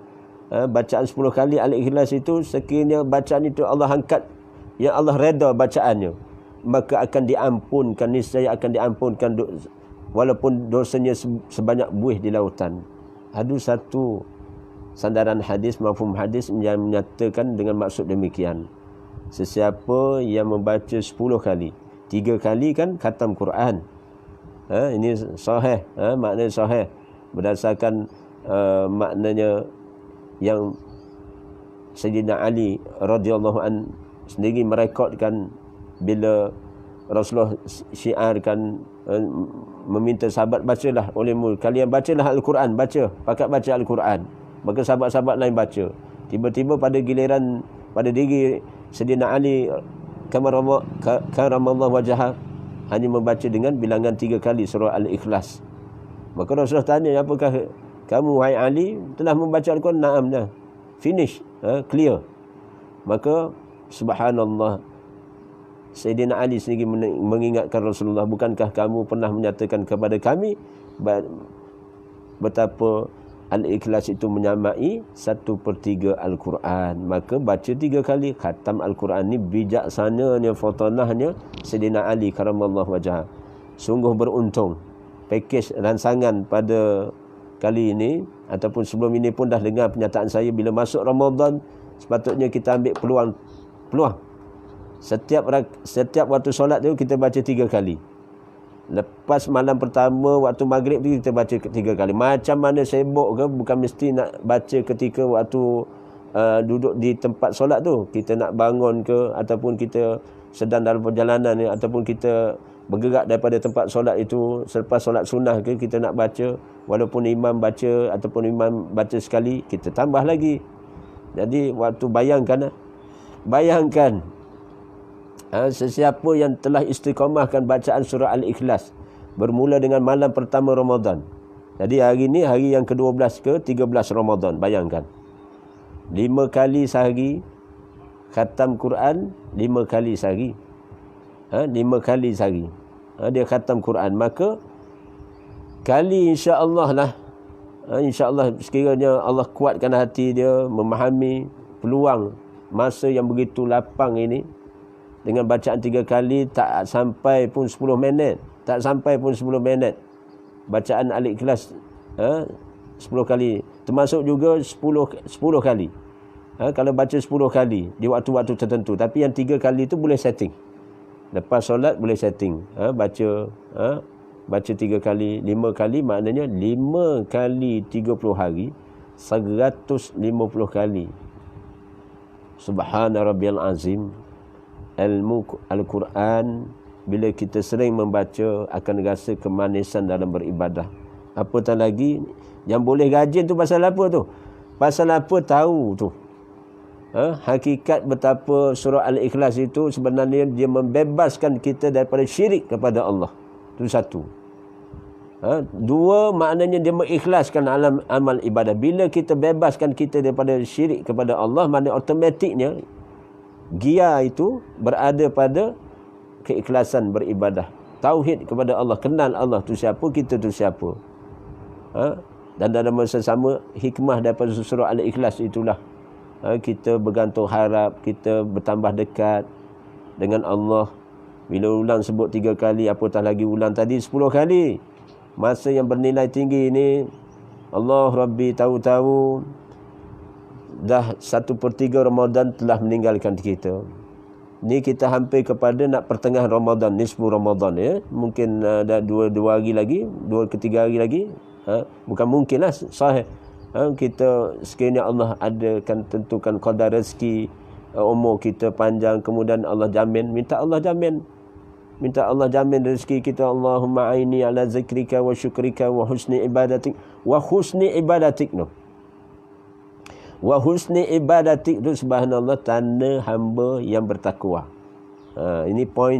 Bacaan 10 kali Al-Ikhlas itu, sekiranya bacaan itu Allah angkat, yang Allah redha bacaannya, maka akan diampunkan, niscaya akan diampunkan walaupun dosanya sebanyak buih di lautan. Ada satu sandaran hadis, mafhum hadis yang menyatakan dengan maksud demikian. Sesiapa yang membaca 10 kali, 3 kali kan khatam Quran. Ini sahih, maknanya sahih berdasarkan maknanya yang Sayyidina Ali radhiyallahu an sendiri merekodkan bila Rasulullah syiarkan, meminta sahabat, bacalah olehmu, kalian bacalah Al-Quran, pakat baca Al-Quran. Maka sahabat-sahabat lain baca. Tiba-tiba pada giliran pada diri Sayyidina Ali karamallahu wajhah, hanya membaca dengan bilangan 3 kali surah Al-Ikhlas. Maka Rasulullah tanya, apakah kamu wahai Ali telah membaca Al-Quran? Naam dah. Finish, clear. Maka subhanallah, Sayyidina Ali sendiri mengingatkan Rasulullah, bukankah kamu pernah menyatakan kepada kami betapa Al-Ikhlas itu menyamai 1/3 Al-Quran. Maka baca 3 kali khatam Al-Quran. Ni bijaksananya, fatanahnya Sayyidina Ali karamallahu wajhah. Sungguh beruntung. Pakej ransangan pada kali ini ataupun sebelum ini pun dah dengar pernyataan saya, bila masuk Ramadan sepatutnya kita ambil peluang. Setiap waktu solat tu kita baca 3 kali. Lepas malam pertama waktu maghrib tu kita baca 3 kali. Macam mana sibuk ke, bukan mesti nak baca ketika waktu duduk di tempat solat tu. Kita nak bangun ke, ataupun kita sedang dalam perjalanan ni, ataupun kita bergerak daripada tempat solat itu selepas solat sunnah ke, kita nak baca, walaupun imam baca ataupun imam baca sekali, kita tambah lagi. Jadi waktu bayangkan sesiapa yang telah istiqamahkan bacaan surah Al-Ikhlas bermula dengan malam pertama Ramadan. Jadi hari ni hari yang ke-12 ke 13 Ramadan, bayangkan 5 kali sehari khatam Quran, 5 kali sehari. 5 kali sehari dia khatam Quran. Maka kali insya-Allah lah, insya-Allah sekiranya Allah kuatkan hati dia memahami peluang masa yang begitu lapang ini, dengan bacaan 3 kali tak sampai pun 10 minit, bacaan Al-Ikhlas 10 kali, termasuk juga 10 kali. Kalau baca 10 kali di waktu-waktu tertentu, tapi yang 3 kali itu boleh setting. Lepas solat boleh setting, baca 3 kali, 5 kali, maknanya 5 kali 30 hari, 150 kali. Subhana rabbiyal azim. Ilmu Al-Quran, bila kita sering membaca, akan rasa kemanisan dalam beribadah. Apatah lagi yang boleh rajin tu pasal apa tu? Pasal apa tahu tu? Hakikat betapa surah Al-Ikhlas itu sebenarnya dia membebaskan kita daripada syirik kepada Allah. Itu satu. Dua, maknanya dia mengikhlaskan amal ibadah. Bila kita bebaskan kita daripada syirik kepada Allah, maknanya automatiknya gia itu berada pada keikhlasan beribadah. Tauhid kepada Allah, kenal Allah tu siapa, kita tu siapa. Dan dalam masa sama, hikmah daripada surah Al-Ikhlas itulah kita bergantung harap, kita bertambah dekat dengan Allah. Bila ulang sebut 3 kali, apatah lagi ulang tadi 10 kali. Masa yang bernilai tinggi ini, Allah Rabbi tahu-tahu dah 1/3 Ramadan telah meninggalkan kita. Ni kita hampir kepada nak pertengahan Ramadan, nisfu Ramadan ya. Mungkin dah 2 hari lagi, 2 ke 3 hari lagi. Bukan mungkinlah, sahih. Kita sekiranya Allah adakan tentukan qadar rezeki, umur kita panjang, kemudian Allah jamin, minta Allah jamin rezeki kita. Allahumma aini ala zikrika wa syukrika wa husni ibadatik wa husni ibadatik itu subhanallah, tanda hamba yang bertakwa. Ini poin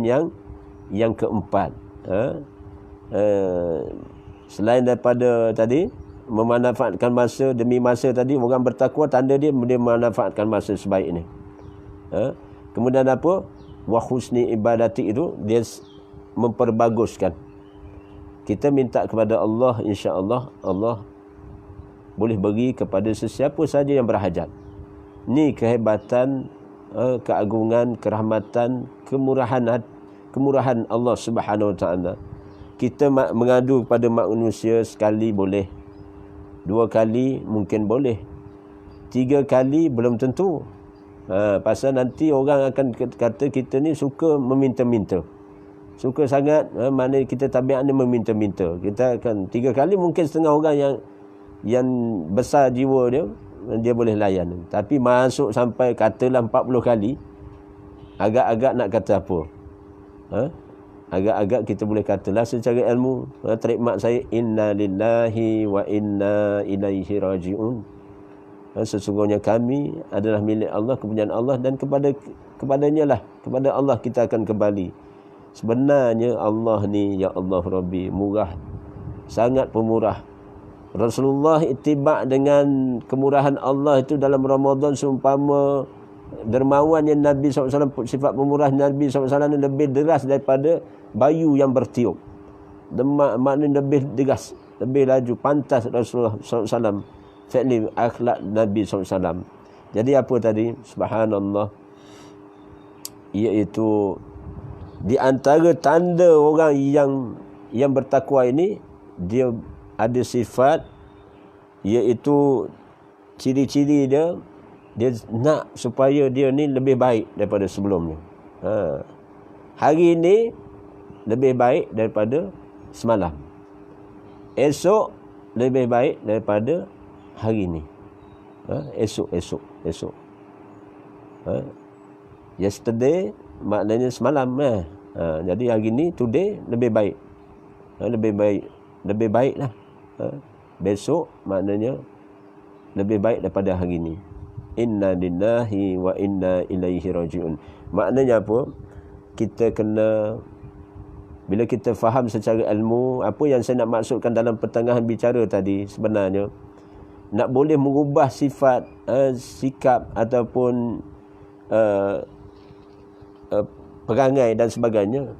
yang keempat. Selain daripada tadi memanfaatkan masa demi masa tadi, orang bertakwa tanda dia memanfaatkan masa sebaik ini. Kemudian apa? Wa husni ibadatik itu dia memperbaguskan. Kita minta kepada Allah, insya-Allah Allah boleh beri kepada sesiapa saja yang berhajat. Ni kehebatan, keagungan, kerahmatan, kemurahan Allah Subhanahu Wa Taala. Kita mengadu kepada manusia sekali boleh, 2 kali mungkin boleh, 3 kali belum tentu. Pasal nanti orang akan kata kita ni suka meminta-minta, suka sangat. Mana kita tabiat ni meminta-minta. Kita akan 3 kali, mungkin setengah orang yang besar jiwa dia boleh layan. Tapi masuk sampai katalah 40 kali, agak-agak nak kata apa? Agak-agak kita boleh katalah secara ilmu, terikmat saya, inna lillahi wa inna ilaihi raji'un. Sesungguhnya kami adalah milik Allah, kepunyaan Allah, dan kepadanya lah, kepada Allah kita akan kembali. Sebenarnya Allah ni, ya Allah Rabbi, murah, sangat pemurah. Rasulullah ittiba' dengan kemurahan Allah itu dalam Ramadan seumpama dermawannya Nabi SAW. Sifat pemurah Nabi SAW lebih deras daripada bayu yang bertiup. Maknanya lebih deras, lebih laju, pantas Rasulullah SAW. Fi'li akhlak Nabi SAW. Jadi apa tadi? Subhanallah. Iaitu di antara tanda orang yang bertakwa ini, dia ada sifat, iaitu ciri-ciri dia nak supaya dia ni lebih baik daripada sebelumnya. Hari ini lebih baik daripada semalam. Esok lebih baik daripada hari ini. Esok. Yesterday maknanya semalam. Jadi hari ini, today, lebih baik. Lebih baik lah. Besok maknanya lebih baik daripada hari ini. Inna lillahi wa inna ilaihi raji'un. Maknanya apa? Kita kena, bila kita faham secara ilmu, apa yang saya nak maksudkan dalam pertengahan bicara tadi, sebenarnya nak boleh mengubah sifat, sikap ataupun perangai dan sebagainya,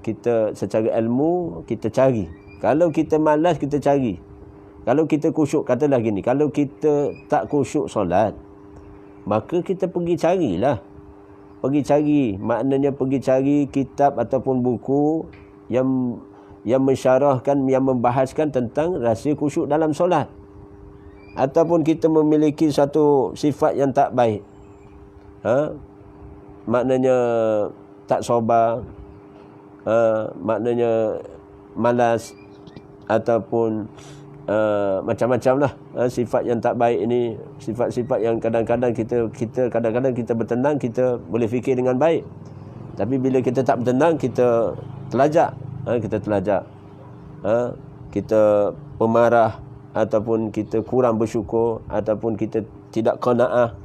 kita secara ilmu kita cari. Kalau kita malas, kita cari. Kalau kita khusyuk, katalah gini, kalau kita tak khusyuk solat, maka kita pergi carilah. Pergi cari, maknanya pergi cari kitab ataupun buku yang mensyarahkan, yang membahaskan tentang rahsia khusyuk dalam solat. Ataupun kita memiliki satu sifat yang tak baik, maknanya tak sabar, maknanya malas, ataupun macam-macam lah. Sifat yang tak baik ini, sifat-sifat yang kadang-kadang kita bertenang, kita boleh fikir dengan baik, tapi bila kita tak bertenang, kita telajak, kita pemarah, ataupun kita kurang bersyukur, ataupun kita tidak qanaah,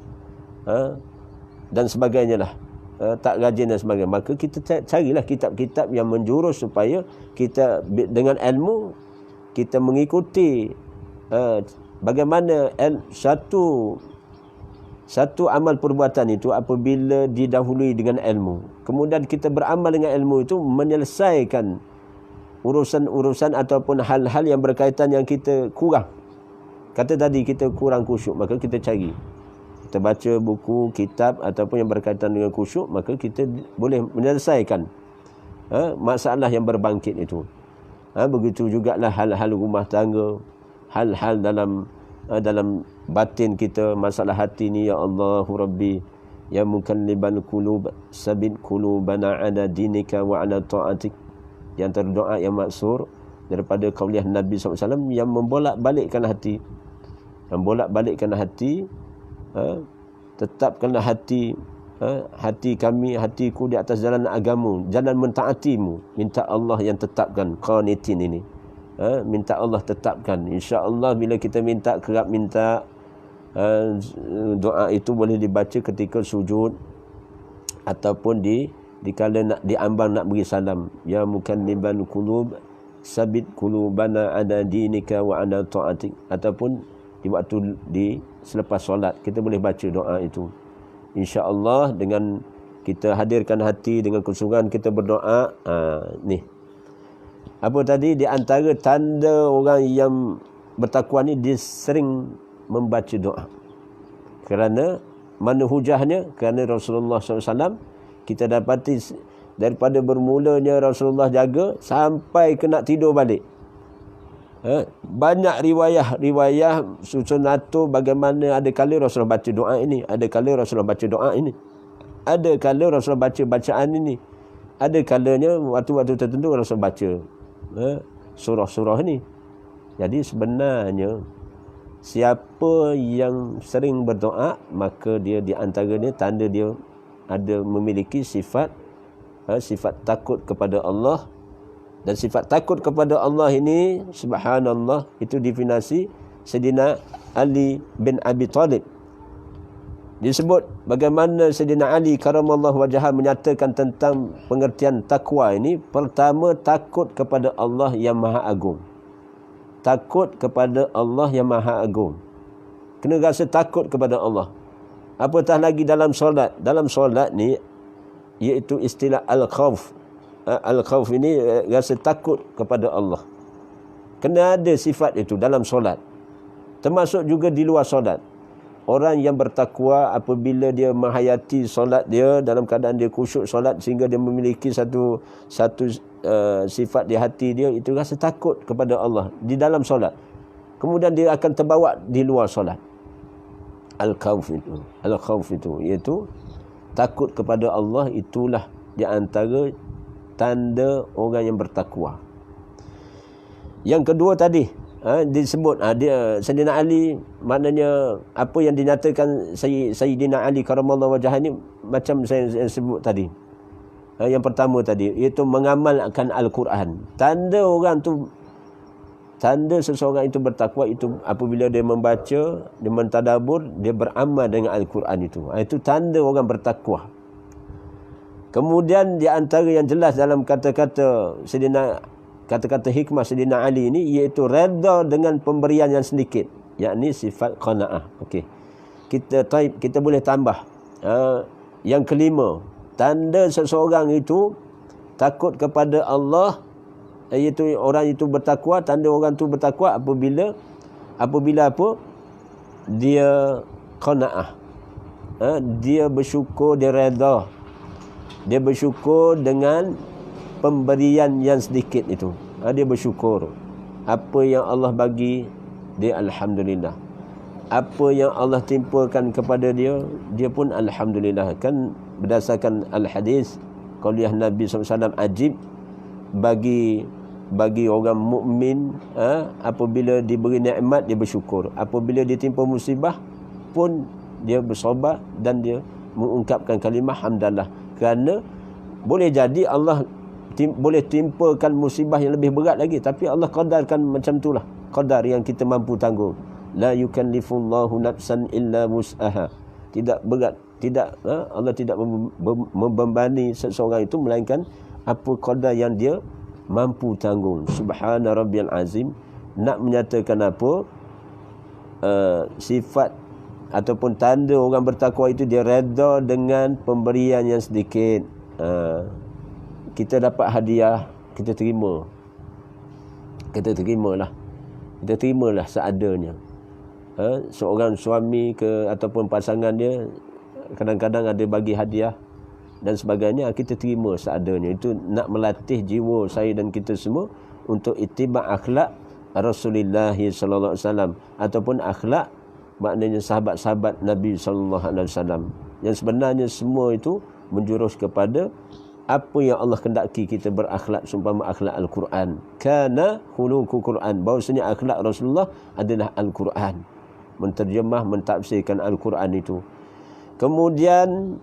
dan sebagainya lah, tak rajin dan sebagainya, maka kita carilah kitab-kitab yang menjurus supaya kita dengan ilmu kita mengikuti bagaimana satu amal perbuatan itu apabila didahului dengan ilmu, kemudian kita beramal dengan ilmu itu menyelesaikan urusan-urusan ataupun hal-hal yang berkaitan yang kita kurang. Kata tadi kita kurang khusyuk, maka kita cari. Kita baca buku, kitab ataupun yang berkaitan dengan khusyuk, maka kita boleh menyelesaikan masalah yang berbangkit itu. Begitu jugalah hal-hal rumah tangga, hal-hal dalam batin kita, masalah hati ni, ya Allahu Rabbi ya mukallibal qulub sabit qulubana ala dinika wa ala ta'atik. Di antara doa yang maksur daripada qauliah Nabi SAW yang membolak-balikkan hati. Membolak-balikkan hati, tetapkanlah hati kami, hatiku di atas jalan agamamu, jalan mentaatimu. Minta Allah yang tetapkan qanitin ini. Minta Allah tetapkan. InsyaAllah bila kita kerap minta, doa itu boleh dibaca ketika sujud ataupun dikala nak diambang nak beri salam. Ya mukallibal qulub sabit qulubana ala dinika wa ala ta'atik. Ataupun di waktu selepas solat kita boleh baca doa itu. InsyaAllah dengan kita hadirkan hati dengan kesungguhan kita berdoa. Ni apa tadi, di antara tanda orang yang bertakwa ni dia sering membaca doa. Kerana mana hujahnya? Kerana Rasulullah SAW kita dapati daripada bermulanya Rasulullah jaga sampai ke nak tidur balik, banyak riwayah susun atur bagaimana ada kala Rasulullah baca doa ini, ada kala Rasulullah baca doa ini, ada kala Rasulullah baca bacaan ini, ada kalanya waktu-waktu tertentu Rasulullah baca surah-surah ni. Jadi sebenarnya siapa yang sering berdoa, maka dia di antaranya tanda dia ada memiliki sifat takut kepada Allah. Dan sifat takut kepada Allah ini, subhanallah, itu definisi Sayyidina Ali bin Abi Talib. Disebut bagaimana Sayyidina Ali karamallahu wajhah menyatakan tentang pengertian takwa ini. Pertama, takut kepada Allah yang Maha Agung. Takut kepada Allah yang Maha Agung. Kena rasa takut kepada Allah. Apatah lagi dalam solat. Dalam solat ni, iaitu istilah al-khawf. Al-khawf ini rasa takut kepada Allah. Kena ada sifat itu dalam solat. Termasuk juga di luar solat. Orang yang bertakwa apabila dia menghayati solat dia dalam keadaan dia khusyuk solat sehingga dia memiliki satu sifat di hati dia, itu rasa takut kepada Allah di dalam solat. Kemudian dia akan terbawa di luar solat. Al-khawf itu iaitu takut kepada Allah. Itulah di antara tanda orang yang bertakwa. Yang kedua tadi disebut dia Sayyidina Ali, maknanya apa yang dinyatakan Sayyidina Ali karamallahu wajhah ni macam saya sebut tadi. Yang pertama tadi iaitu mengamalkan Al-Quran. Tanda seseorang itu bertakwa itu apabila dia membaca, dia mentadabbur, dia beramal dengan Al-Quran itu. Itu tanda orang bertakwa. Kemudian di antara yang jelas dalam kata-kata hikmah Sayyidina Ali ini iaitu redha dengan pemberian yang sedikit, yakni sifat qanaah. Okey. Kita boleh tambah. Yang kelima, tanda seseorang itu takut kepada Allah, iaitu orang itu bertakwa. Tanda orang itu bertakwa apabila apa? Dia qanaah. Dia bersyukur, dia redha. Dia bersyukur dengan pemberian yang sedikit itu. Dia bersyukur. Apa yang Allah bagi, dia alhamdulillah. Apa yang Allah timpakan kepada dia, dia pun alhamdulillah. Kan berdasarkan al-hadis qauliah Nabi SAW, ajib bagi orang mukmin apabila diberi nikmat dia bersyukur. Apabila ditimpa musibah pun dia bersabar dan dia mengungkapkan kalimah hamdalah. Kerana boleh jadi Allah boleh timpakan musibah yang lebih berat lagi, tapi Allah qadarkan macam itulah, qadar yang kita mampu tanggung. La yukallifullahu nafsan illa wus'aha. Tidak berat Allah tidak membebani seseorang itu melainkan apa qadar yang dia mampu tanggung. Subhana rabbiyal azim, nak menyatakan apa? Sifat ataupun tanda orang bertakwa itu dia redha dengan pemberian yang sedikit. Kita dapat hadiah, kita terima. Kita terimalah seadanya. Seorang suami ataupun pasangan dia kadang-kadang ada bagi hadiah dan sebagainya, kita terima seadanya. Itu nak melatih jiwa saya dan kita semua untuk ittiba' akhlak Rasulullah sallallahu alaihi wasallam ataupun akhlak maknanya sahabat-sahabat Nabi sallallahu alaihi wasallam. Yang sebenarnya semua itu menjurus kepada apa yang Allah kendaki kita berakhlak, seumpama akhlak Al-Quran. Kana khuluqul Quran, bahawasanya akhlak Rasulullah adalah Al-Quran. Menterjemah, mentafsirkan Al-Quran itu. Kemudian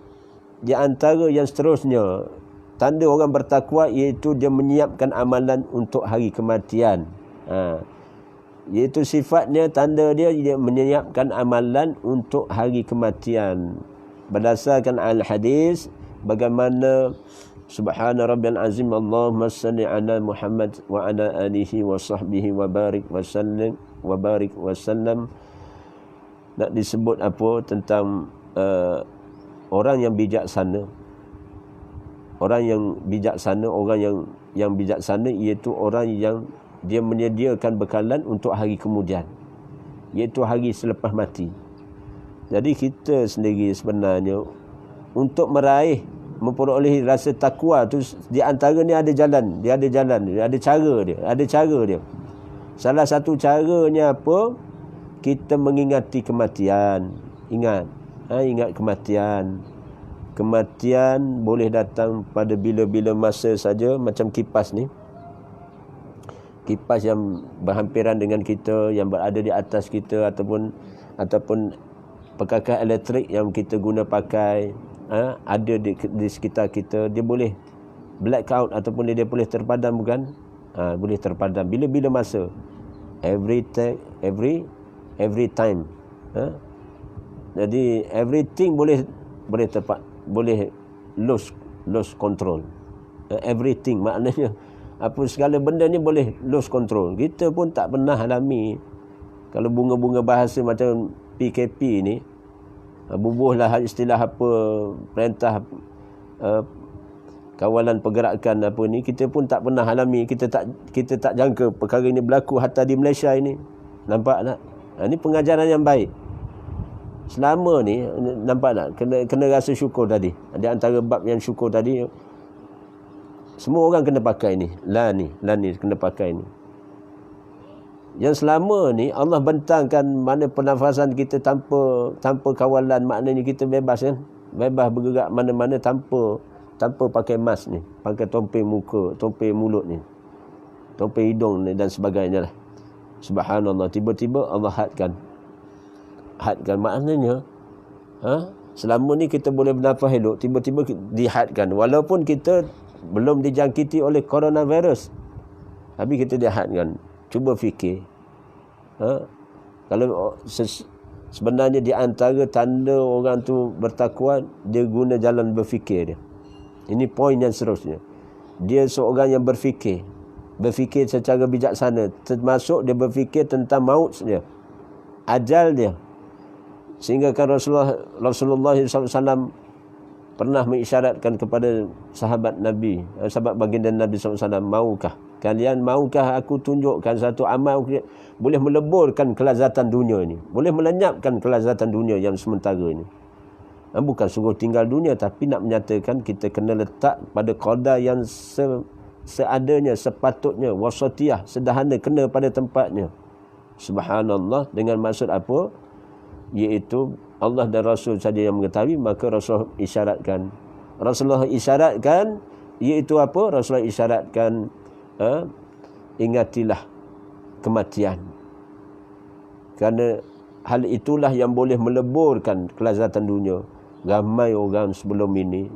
di antara yang seterusnya, tanda orang bertakwa iaitu dia menyiapkan amalan untuk hari kematian. Iaitu sifatnya, tanda dia menyiapkan amalan untuk hari kematian. Berdasarkan al-hadis, bagaimana Subhana rabbiyal azim, Allahumma salli ala Muhammad wa ala alihi wa sahbihi wa barik wa sallam. Nak disebut apa tentang orang yang bijaksana. Orang yang bijaksana iaitu orang yang dia menyediakan bekalan untuk hari kemudian, iaitu hari selepas mati. Jadi kita sendiri sebenarnya untuk memperoleh rasa takwa tu, di antara ni ada jalan, ada cara dia. Salah satu caranya apa? Kita mengingati kematian. Ingat kematian. Kematian boleh datang pada bila-bila masa saja, macam kipas ni. Kipas yang berhampiran dengan kita, yang berada di atas kita, ataupun perkakas elektrik yang kita guna pakai, ada di sekitar kita, dia boleh black out ataupun dia boleh terpadam, bukan? Boleh terpadam bila-bila masa. Every time. Jadi everything boleh lose control. Everything maknanya apa, segala benda ni boleh lose control. Kita pun tak pernah alami. Kalau bunga-bunga bahasa macam PKP ni, bubuhlah istilah apa, perintah kawalan pergerakan apa ni, kita pun tak pernah alami. Kita tak jangka perkara ini berlaku hatta di Malaysia ini. Nampak tak? Ini pengajaran yang baik. Selama ni nampak tak? Kena rasa syukur tadi. Di antara bab yang syukur tadi, semua orang kena pakai ni. La ni kena pakai ni. Yang selama ni Allah bentangkan mana pernafasan kita tanpa kawalan, maknanya kita bebas kan? Bebas bergerak mana-mana tanpa pakai mask ni, pakai tompeng muka, tompeng mulut ni, tompeng hidung ni dan sebagainya lah. Subhanallah, tiba-tiba Allah hadkan maknanya selama ni kita boleh bernafas elok, tiba-tiba dihadkan. Walaupun kita belum dijangkiti oleh coronavirus, tapi kita dihadkan. Cuba fikir, kalau sebenarnya di antara tanda orang tu bertakwa, dia guna jalan berfikir dia. Ini poin yang seterusnya. Dia seorang yang berfikir secara bijaksana, termasuk dia berfikir tentang maut dia, ajal dia. Sehingga kan Rasulullah SAW pernah mengisyaratkan kepada sahabat Nabi, sahabat baginda Nabi SAW, maukah aku tunjukkan satu amal boleh meleburkan kelazatan dunia ini, boleh melenyapkan kelazatan dunia yang sementara ini. Bukan suruh tinggal dunia, tapi nak menyatakan kita kena letak pada qadar yang seadanya, sepatutnya, wasatiyah, sederhana, kena pada tempatnya. Subhanallah, dengan maksud apa? Iaitu Allah dan Rasul saja yang mengetahui, maka Rasulullah isyaratkan iaitu apa? Rasulullah isyaratkan ingatilah kematian, kerana hal itulah yang boleh meleburkan kelazatan dunia. Ramai orang sebelum ini,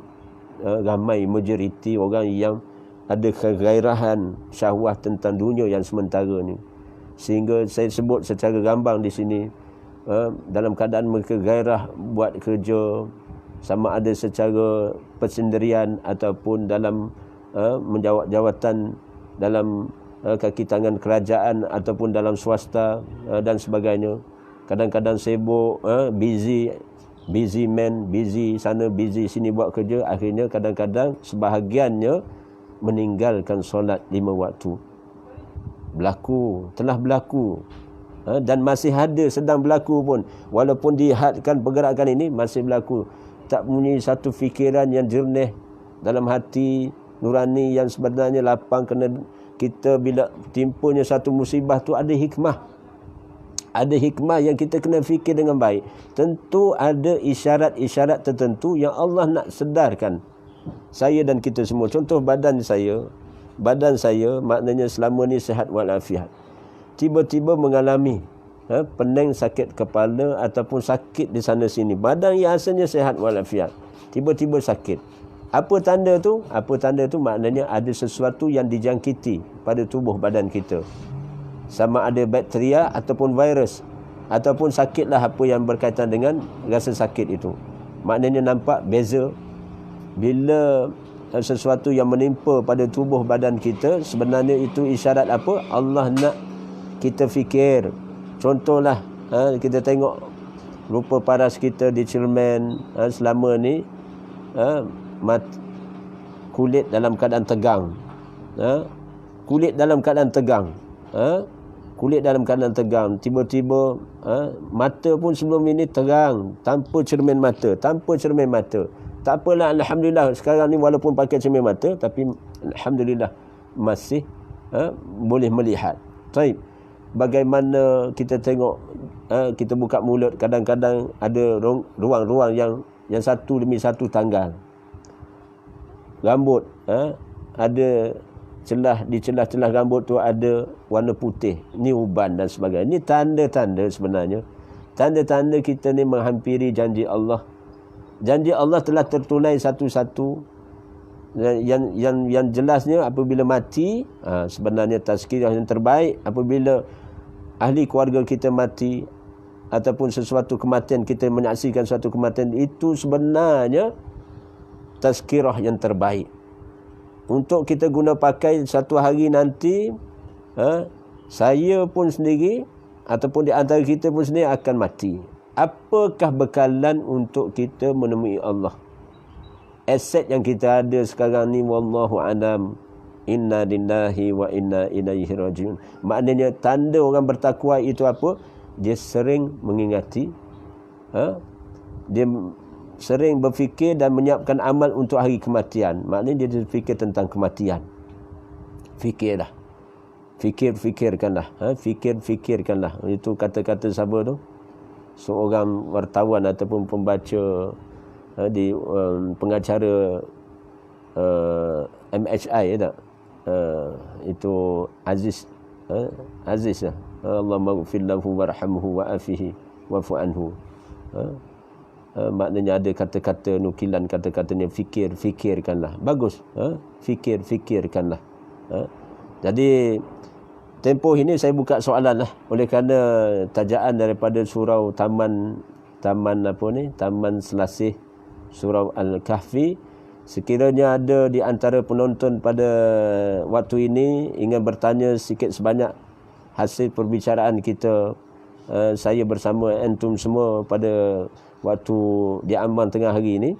ramai majoriti orang yang ada kegairahan syahwat tentang dunia yang sementara ni, sehingga saya sebut secara gambang di sini, dalam keadaan mereka gairah buat kerja, sama ada secara persendirian ataupun dalam menjawat jawatan dalam kaki tangan kerajaan ataupun dalam swasta dan sebagainya. Kadang-kadang sibuk, busy man, busy sana, busy sini buat kerja. Akhirnya kadang-kadang sebahagiannya meninggalkan solat 5 waktu. Telah berlaku. Dan masih ada sedang berlaku pun. Walaupun dihadkan pergerakan ini, masih berlaku. Tak punya satu fikiran yang jernih dalam hati nurani yang sebenarnya lapang. Kena kita bila timpanya satu musibah tu ada hikmah. Ada hikmah yang kita kena fikir dengan baik. Tentu ada isyarat-isyarat tertentu yang Allah nak sedarkan saya dan kita semua. Contoh badan saya maknanya selama ni sihat walafiat. Tiba-tiba mengalami pening, sakit kepala ataupun sakit di sana sini. Badan yang asalnya sihat walafiat, tiba-tiba sakit. Apa tanda tu? Maknanya ada sesuatu yang dijangkiti pada tubuh badan kita. Sama ada bakteria ataupun virus, ataupun sakitlah apa yang berkaitan dengan rasa sakit itu. Maknanya nampak beza. Bila sesuatu yang menimpa pada tubuh badan kita, sebenarnya itu isyarat apa? Allah nak kita fikir. Contohlah, kita tengok rupa paras kita di cermin selama ni, kulit dalam keadaan tegang. Kulit dalam keadaan tegang. Tiba-tiba mata pun sebelum ini terang tanpa cermin mata. Tak apalah, alhamdulillah sekarang ni walaupun pakai cermin mata, tapi alhamdulillah masih boleh melihat. Baik. Bagaimana kita tengok, kita buka mulut, kadang-kadang ada ruang-ruang yang satu demi satu tanggal. Rambut, ada di celah-celah rambut tu ada warna putih. Ni uban dan sebagainya. Ni tanda-tanda sebenarnya. Tanda-tanda kita ni menghampiri janji Allah. Janji Allah telah tertunai satu-satu. Yang jelasnya apabila mati, sebenarnya tazkirah yang terbaik apabila ahli keluarga kita mati ataupun sesuatu kematian, kita menyaksikan suatu kematian, itu sebenarnya tazkirah yang terbaik untuk kita guna pakai satu hari nanti. Saya pun sendiri ataupun di antara kita pun sendiri akan mati. Apakah bekalan untuk kita menemui Allah? Aset yang kita ada sekarang ni, wallahu alam, inna lillahi wa inna ilaihi rajiun. Maknanya tanda orang bertakwa itu apa? Dia sering mengingati, dia sering berfikir dan menyiapkan amal untuk hari kematian. Maknanya dia berfikir tentang kematian. Fikirlah. Fikirkanlah. Fikirkanlah. Itu kata-kata siapa tu? Seorang wartawan ataupun pembaca di pengacara MHI tak? Itu Aziz. Aziz lah. Allahumma ghfir lahu warhamhu wa'afihi wa'fu anhu. Maknanya ada kata-kata, nukilan kata-katanya, fikirkanlah. Bagus. Fikirkanlah. Jadi tempoh ini saya buka soalan lah. Oleh kerana tajaan daripada surau Taman Selasih, surau Al-Kahfi. Sekiranya ada di antara penonton pada waktu ini ingin bertanya sikit sebanyak hasil perbicaraan kita, saya bersama antum semua pada waktu di Amman tengah hari ini,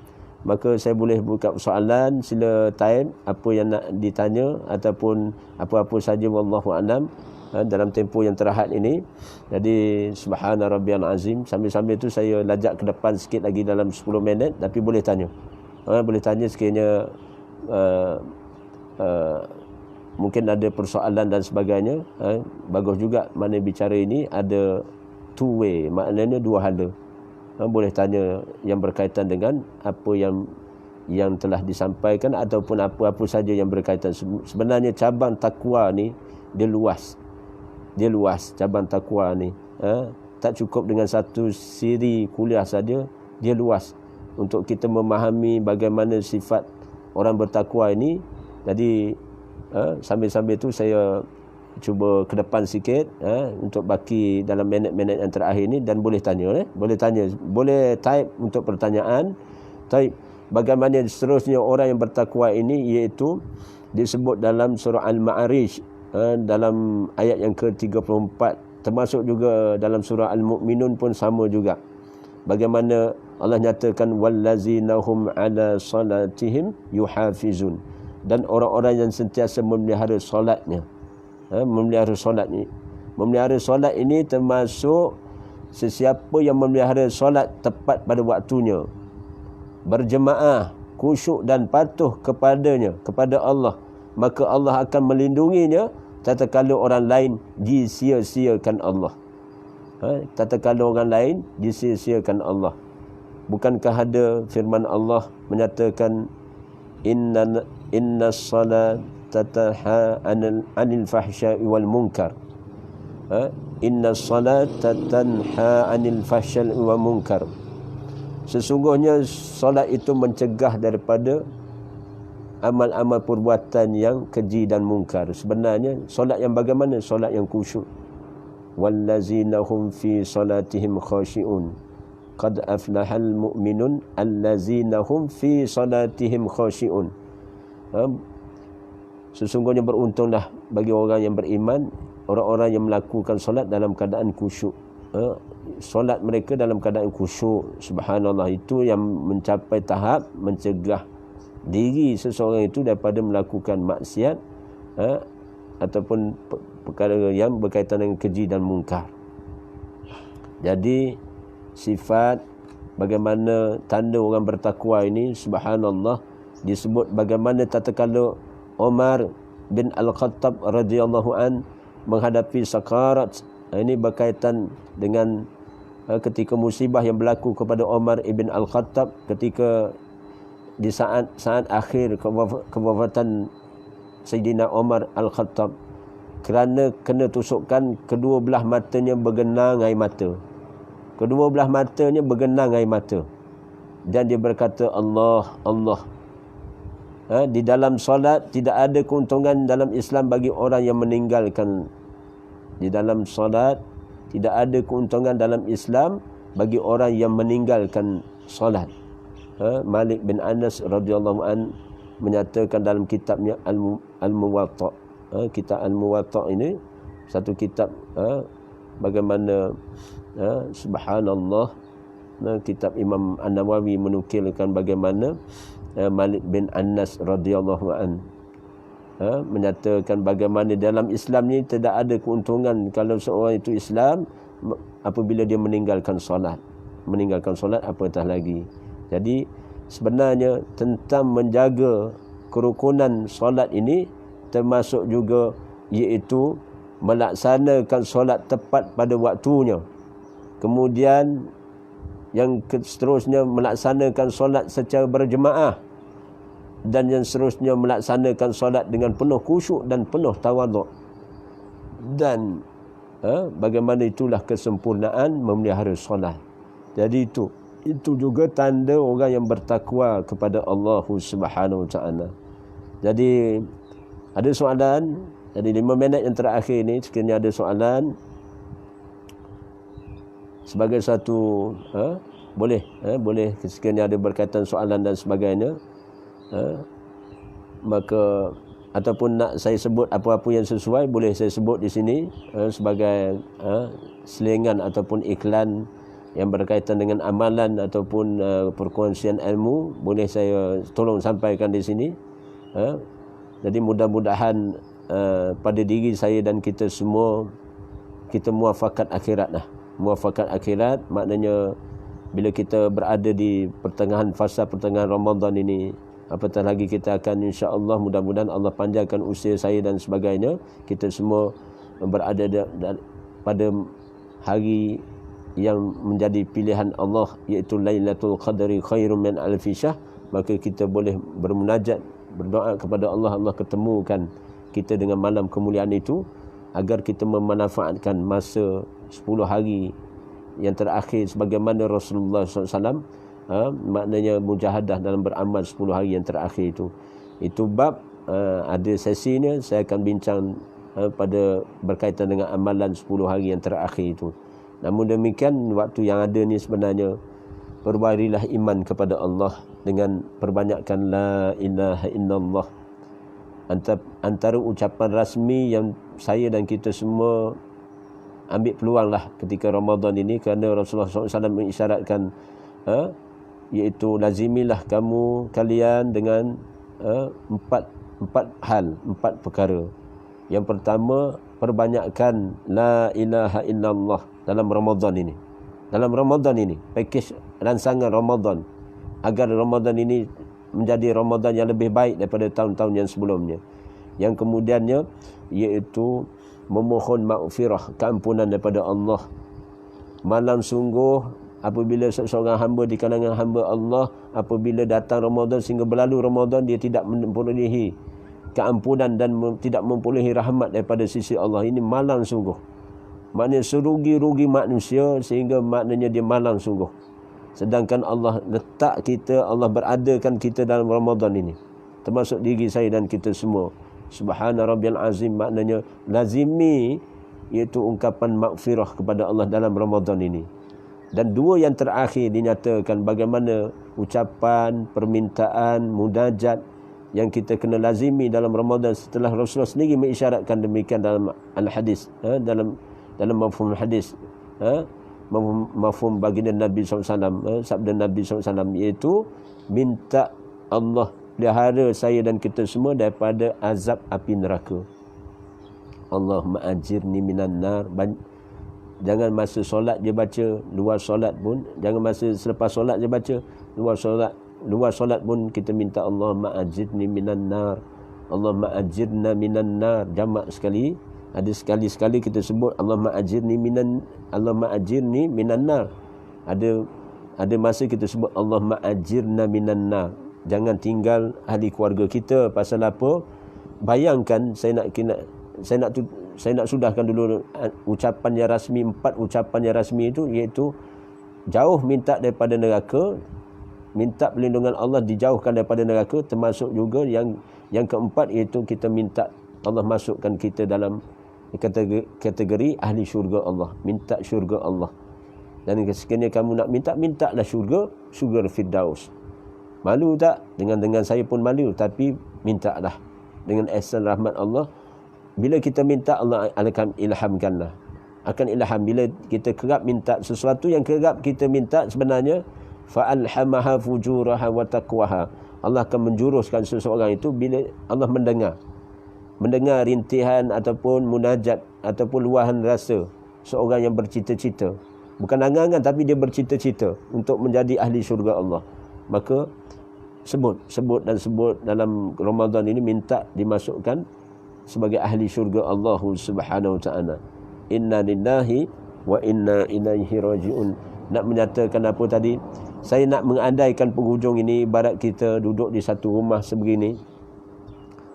maka saya boleh buka soalan. Sila time apa yang nak ditanya ataupun apa-apa saja, wallahu alam, dalam tempoh yang terhad ini. Jadi subhana rabbiyal azim. Sambil-sambil tu saya lajak ke depan sikit lagi dalam 10 minit, tapi boleh tanya. Boleh tanya sekiranya mungkin ada persoalan dan sebagainya. Bagus juga mana bicara ini ada two way, maknanya dua hala. Boleh tanya yang berkaitan dengan apa yang telah disampaikan ataupun apa-apa saja yang berkaitan. Sebenarnya cabang takwa ni dia luas cabang takwa ni. Tak cukup dengan satu siri kuliah saja, dia luas untuk kita memahami bagaimana sifat orang bertakwa ini. Jadi sambil-sambil tu saya cuba ke depan sikit untuk baki dalam minit-minit yang terakhir ni, dan boleh tanya boleh type untuk pertanyaan. Taib. Bagaimana seterusnya orang yang bertakwa ini, iaitu disebut dalam surah Al-Ma'arij dalam ayat yang ke-34, termasuk juga dalam surah Al-Mu'minun pun sama juga. Bagaimana Allah nyatakan wallazina hum ala salatihim yuhafizun, dan orang-orang yang sentiasa memelihara solatnya. Memelihara solat ni. Memelihara solat ini termasuk sesiapa yang memelihara solat tepat pada waktunya, berjemaah, khusyuk dan patuh kepadanya, kepada Allah, maka Allah akan melindunginya tatkala orang lain disia-siakan Allah. Tatkala orang lain disia-siakan Allah. Bukankah ada firman Allah menyatakan inna salat tanha 'anil fahsya'i wal munkar. Inna salata tanha 'anil fahsya'i wal munkar. Sesungguhnya solat itu mencegah daripada amal-amal perbuatan yang keji dan mungkar. Sebenarnya solat yang bagaimana? Solat yang khusyuk. Wallazina hum fi salatihim khashi'un. Qad aflahal mu'minun allazina hum fi salatihim khashi'un. Sesungguhnya beruntunglah bagi orang yang beriman, orang-orang yang melakukan solat dalam keadaan khusyuk. Solat mereka dalam keadaan khusyuk. Subhanallah, itu yang mencapai tahap mencegah diri seseorang itu daripada melakukan maksiat ataupun perkara yang berkaitan dengan keji dan mungkar. Jadi sifat bagaimana tanda orang bertakwa ini, subhanallah, disebut bagaimana tatkala Umar bin Al-Khattab radhiyallahu an menghadapi sakarat. Ini berkaitan dengan ketika musibah yang berlaku kepada Umar ibn Al-Khattab ketika di saat akhir kewafatan Sayyidina Umar Al-Khattab, kerana kena tusukan, kedua belah matanya bergenang air mata. Kedua belah matanya bergenang air mata. Dan dia berkata, Allah, Allah. Di dalam solat tidak ada keuntungan dalam Islam bagi orang yang meninggalkan. Di dalam solat tidak ada keuntungan dalam Islam bagi orang yang meninggalkan solat. Malik bin Anas radhiyallahu an menyatakan dalam kitabnya Al-Muwatta. Kitab Al-Muwatta ini satu kitab bagaimana subhanallah, kitab Imam An-Nawawi menukilkan bagaimana Malik bin Anas radhiyallahu an menyatakan bagaimana dalam Islam ni tidak ada keuntungan kalau seorang itu Islam apabila dia meninggalkan solat. Meninggalkan solat apatah lagi. Jadi sebenarnya tentang menjaga kerukunan solat ini termasuk juga iaitu melaksanakan solat tepat pada waktunya. Kemudian yang seterusnya melaksanakan solat secara berjemaah, dan yang seterusnya melaksanakan solat dengan penuh khusyuk dan penuh tawaduk. Dan bagaimana itulah kesempurnaan memelihara solat. Jadi itu juga tanda orang yang bertakwa kepada Allah Subhanahu Wa Taala. Jadi ada soalan. Jadi 5 minit yang terakhir ni sekiranya ada soalan sebagai satu boleh sekiranya ada berkaitan soalan dan sebagainya, maka ataupun nak saya sebut apa-apa yang sesuai, boleh saya sebut di sini sebagai selingan ataupun iklan yang berkaitan dengan amalan ataupun perkongsian ilmu, boleh saya tolong sampaikan di sini. Jadi mudah-mudahan pada diri saya dan kita semua, kita muafakat akhirat lah. Muafakat akhirat maknanya bila kita berada di fasa pertengahan Ramadan ini, apatah lagi kita akan insya-Allah, mudah-mudahan Allah panjangkan usia saya dan sebagainya, kita semua berada pada hari yang menjadi pilihan Allah, iaitu Lailatul Qadri khairum min alfi syahr. Maka kita boleh bermunajat, berdoa kepada Allah, Allah ketemukan kita dengan malam kemuliaan itu, agar kita memanfaatkan masa 10 hari yang terakhir sebagaimana Rasulullah SAW maknanya mujahadah dalam beramal 10 hari yang terakhir itu. Itu bab ada sesinya saya akan bincang pada berkaitan dengan amalan 10 hari yang terakhir itu. Namun demikian, waktu yang ada ni sebenarnya perbarilah iman kepada Allah, dengan perbanyakkan la ilaha illallah. Antara ucapan rasmi yang saya dan kita semua ambil peluang lah ketika Ramadan ini, kerana Rasulullah SAW mengisyaratkan iaitu lazimilah kalian dengan empat perkara. Yang pertama, perbanyakkan la ilaha illallah dalam Ramadan ini. Dalam Ramadan ini, pakej ransangan Ramadan, agar Ramadan ini menjadi Ramadan yang lebih baik daripada tahun-tahun yang sebelumnya. Yang kemudiannya iaitu memohon maghfirah, keampunan daripada Allah. Malam sungguh apabila seorang hamba di kalangan hamba Allah, apabila datang Ramadan sehingga berlalu Ramadan, dia tidak memperolehi keampunan dan tidak memperolehi rahmat daripada sisi Allah. Ini malang sungguh. Maknanya serugi-rugi manusia, sehingga maknanya dia malang sungguh. Sedangkan Allah letak kita, Allah beradakan kita dalam Ramadan ini, termasuk diri saya dan kita semua. Subhana rabbiyal azim, maknanya lazimi iaitu ungkapan maghfirah kepada Allah dalam Ramadan ini. Dan dua yang terakhir dinyatakan bagaimana ucapan, permintaan, munajat yang kita kena lazimi dalam Ramadan, setelah Rasulullah sendiri mengisyaratkan demikian dalam al-hadis, dalam mafhum hadis, mafhum baginda Nabi SAW, sabda Nabi SAW, iaitu minta Allah pelihara saya dan kita semua daripada azab api neraka. Allahumma ajirni minan nar. Jangan masa solat je baca, luar solat pun, jangan masa selepas solat je baca, luar solat pun kita minta Allahumma ajirni minan nar, Allahumma ajirna minan nar. Jamak sekali, ada sekali-sekali kita sebut Allahumma ajirni minan nar. Ada masa kita sebut Allahumma ajirna minan nar. Jangan tinggal ahli keluarga kita. Pasal apa? Bayangkan, saya nak sudahkan dulu ucapan yang rasmi, 4 ucapan yang rasmi itu, iaitu jauh minta daripada neraka, minta perlindungan Allah dijauhkan daripada neraka, termasuk juga yang keempat, iaitu kita minta Allah masukkan kita dalam kategori ahli syurga Allah, minta syurga Allah. Dan sekiranya kamu nak mintalah syurga Firdaus. Malu tak? Dengan saya pun malu, tapi mintalah dengan ihsan rahmat Allah. Bila kita minta, Allah akan ilhamkanlah. Akan ilham. Bila kita kerap minta sesuatu yang kerap kita minta, sebenarnya fa'alhamaha fujuraha wa taqwaha. Allah akan menjuruskan seseorang itu bila Allah mendengar rintihan ataupun munajat ataupun luahan rasa seorang yang bercita-cita. Bukan angan-angan, tapi dia bercita-cita untuk menjadi ahli syurga Allah. Maka sebut dalam Ramadan ini, minta dimasukkan sebagai ahli syurga Allah Subhanahu wa ta'ala. Inna lillahi wa inna ilaihi raji'un. Nak menyatakan apa tadi? Saya nak mengandaikan penghujung ini ibarat kita duduk di satu rumah sebegini.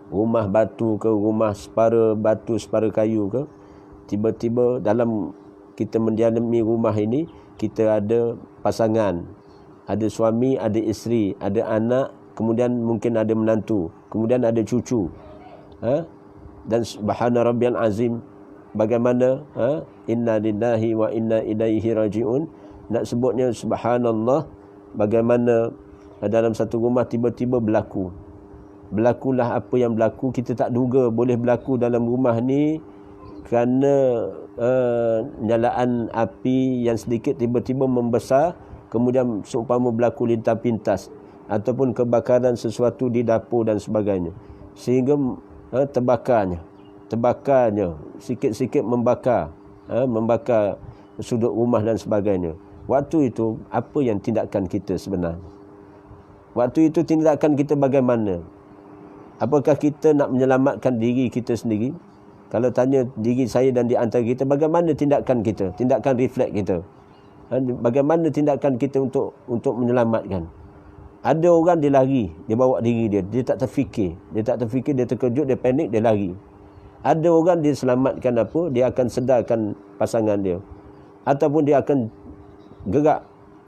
Rumah batu ke, rumah separa batu, separa kayu ke. Tiba-tiba dalam kita mendiami rumah ini, kita ada pasangan. Ada suami, ada isteri, ada anak, kemudian mungkin ada menantu, kemudian ada cucu. Dan subhana rabbiyal azim, bagaimana inna lillahi wa inna ilaihi raji'un. Nak sebutnya subhanallah, bagaimana dalam satu rumah tiba-tiba berlakulah apa yang berlaku, kita tak duga boleh berlaku dalam rumah ni, kerana nyalaan api yang sedikit tiba-tiba membesar, kemudian seumpama berlaku lintah pintas, ataupun kebakaran sesuatu di dapur dan sebagainya, sehingga terbakarnya sikit-sikit membakar sudut rumah dan sebagainya. Waktu itu apa yang tindakan kita sebenarnya? Waktu itu tindakan kita bagaimana? Apakah kita nak menyelamatkan diri kita sendiri? Kalau tanya diri saya dan di antara kita, bagaimana tindakan kita, tindakan refleks kita? Bagaimana tindakan kita untuk menyelamatkan? Ada orang dia lari, dia bawa diri dia tak terfikir, dia terkejut, dia panik, dia lari. Ada orang dia selamatkan apa? Dia akan sedarkan pasangan dia, ataupun dia akan gerak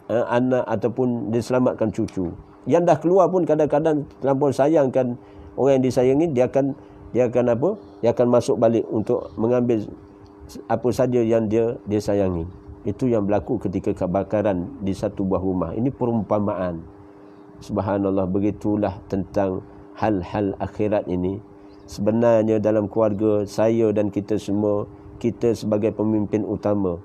anak, ataupun dia selamatkan cucu. Yang dah keluar pun kadang-kadang terlampau sayangkan orang yang disayangi, dia akan apa? Dia akan masuk balik untuk mengambil apa saja yang dia sayangi. Itu yang berlaku ketika kebakaran di satu buah rumah. Ini perumpamaan. Subhanallah, begitulah tentang hal-hal akhirat ini. Sebenarnya dalam keluarga saya dan kita semua, kita sebagai pemimpin utama,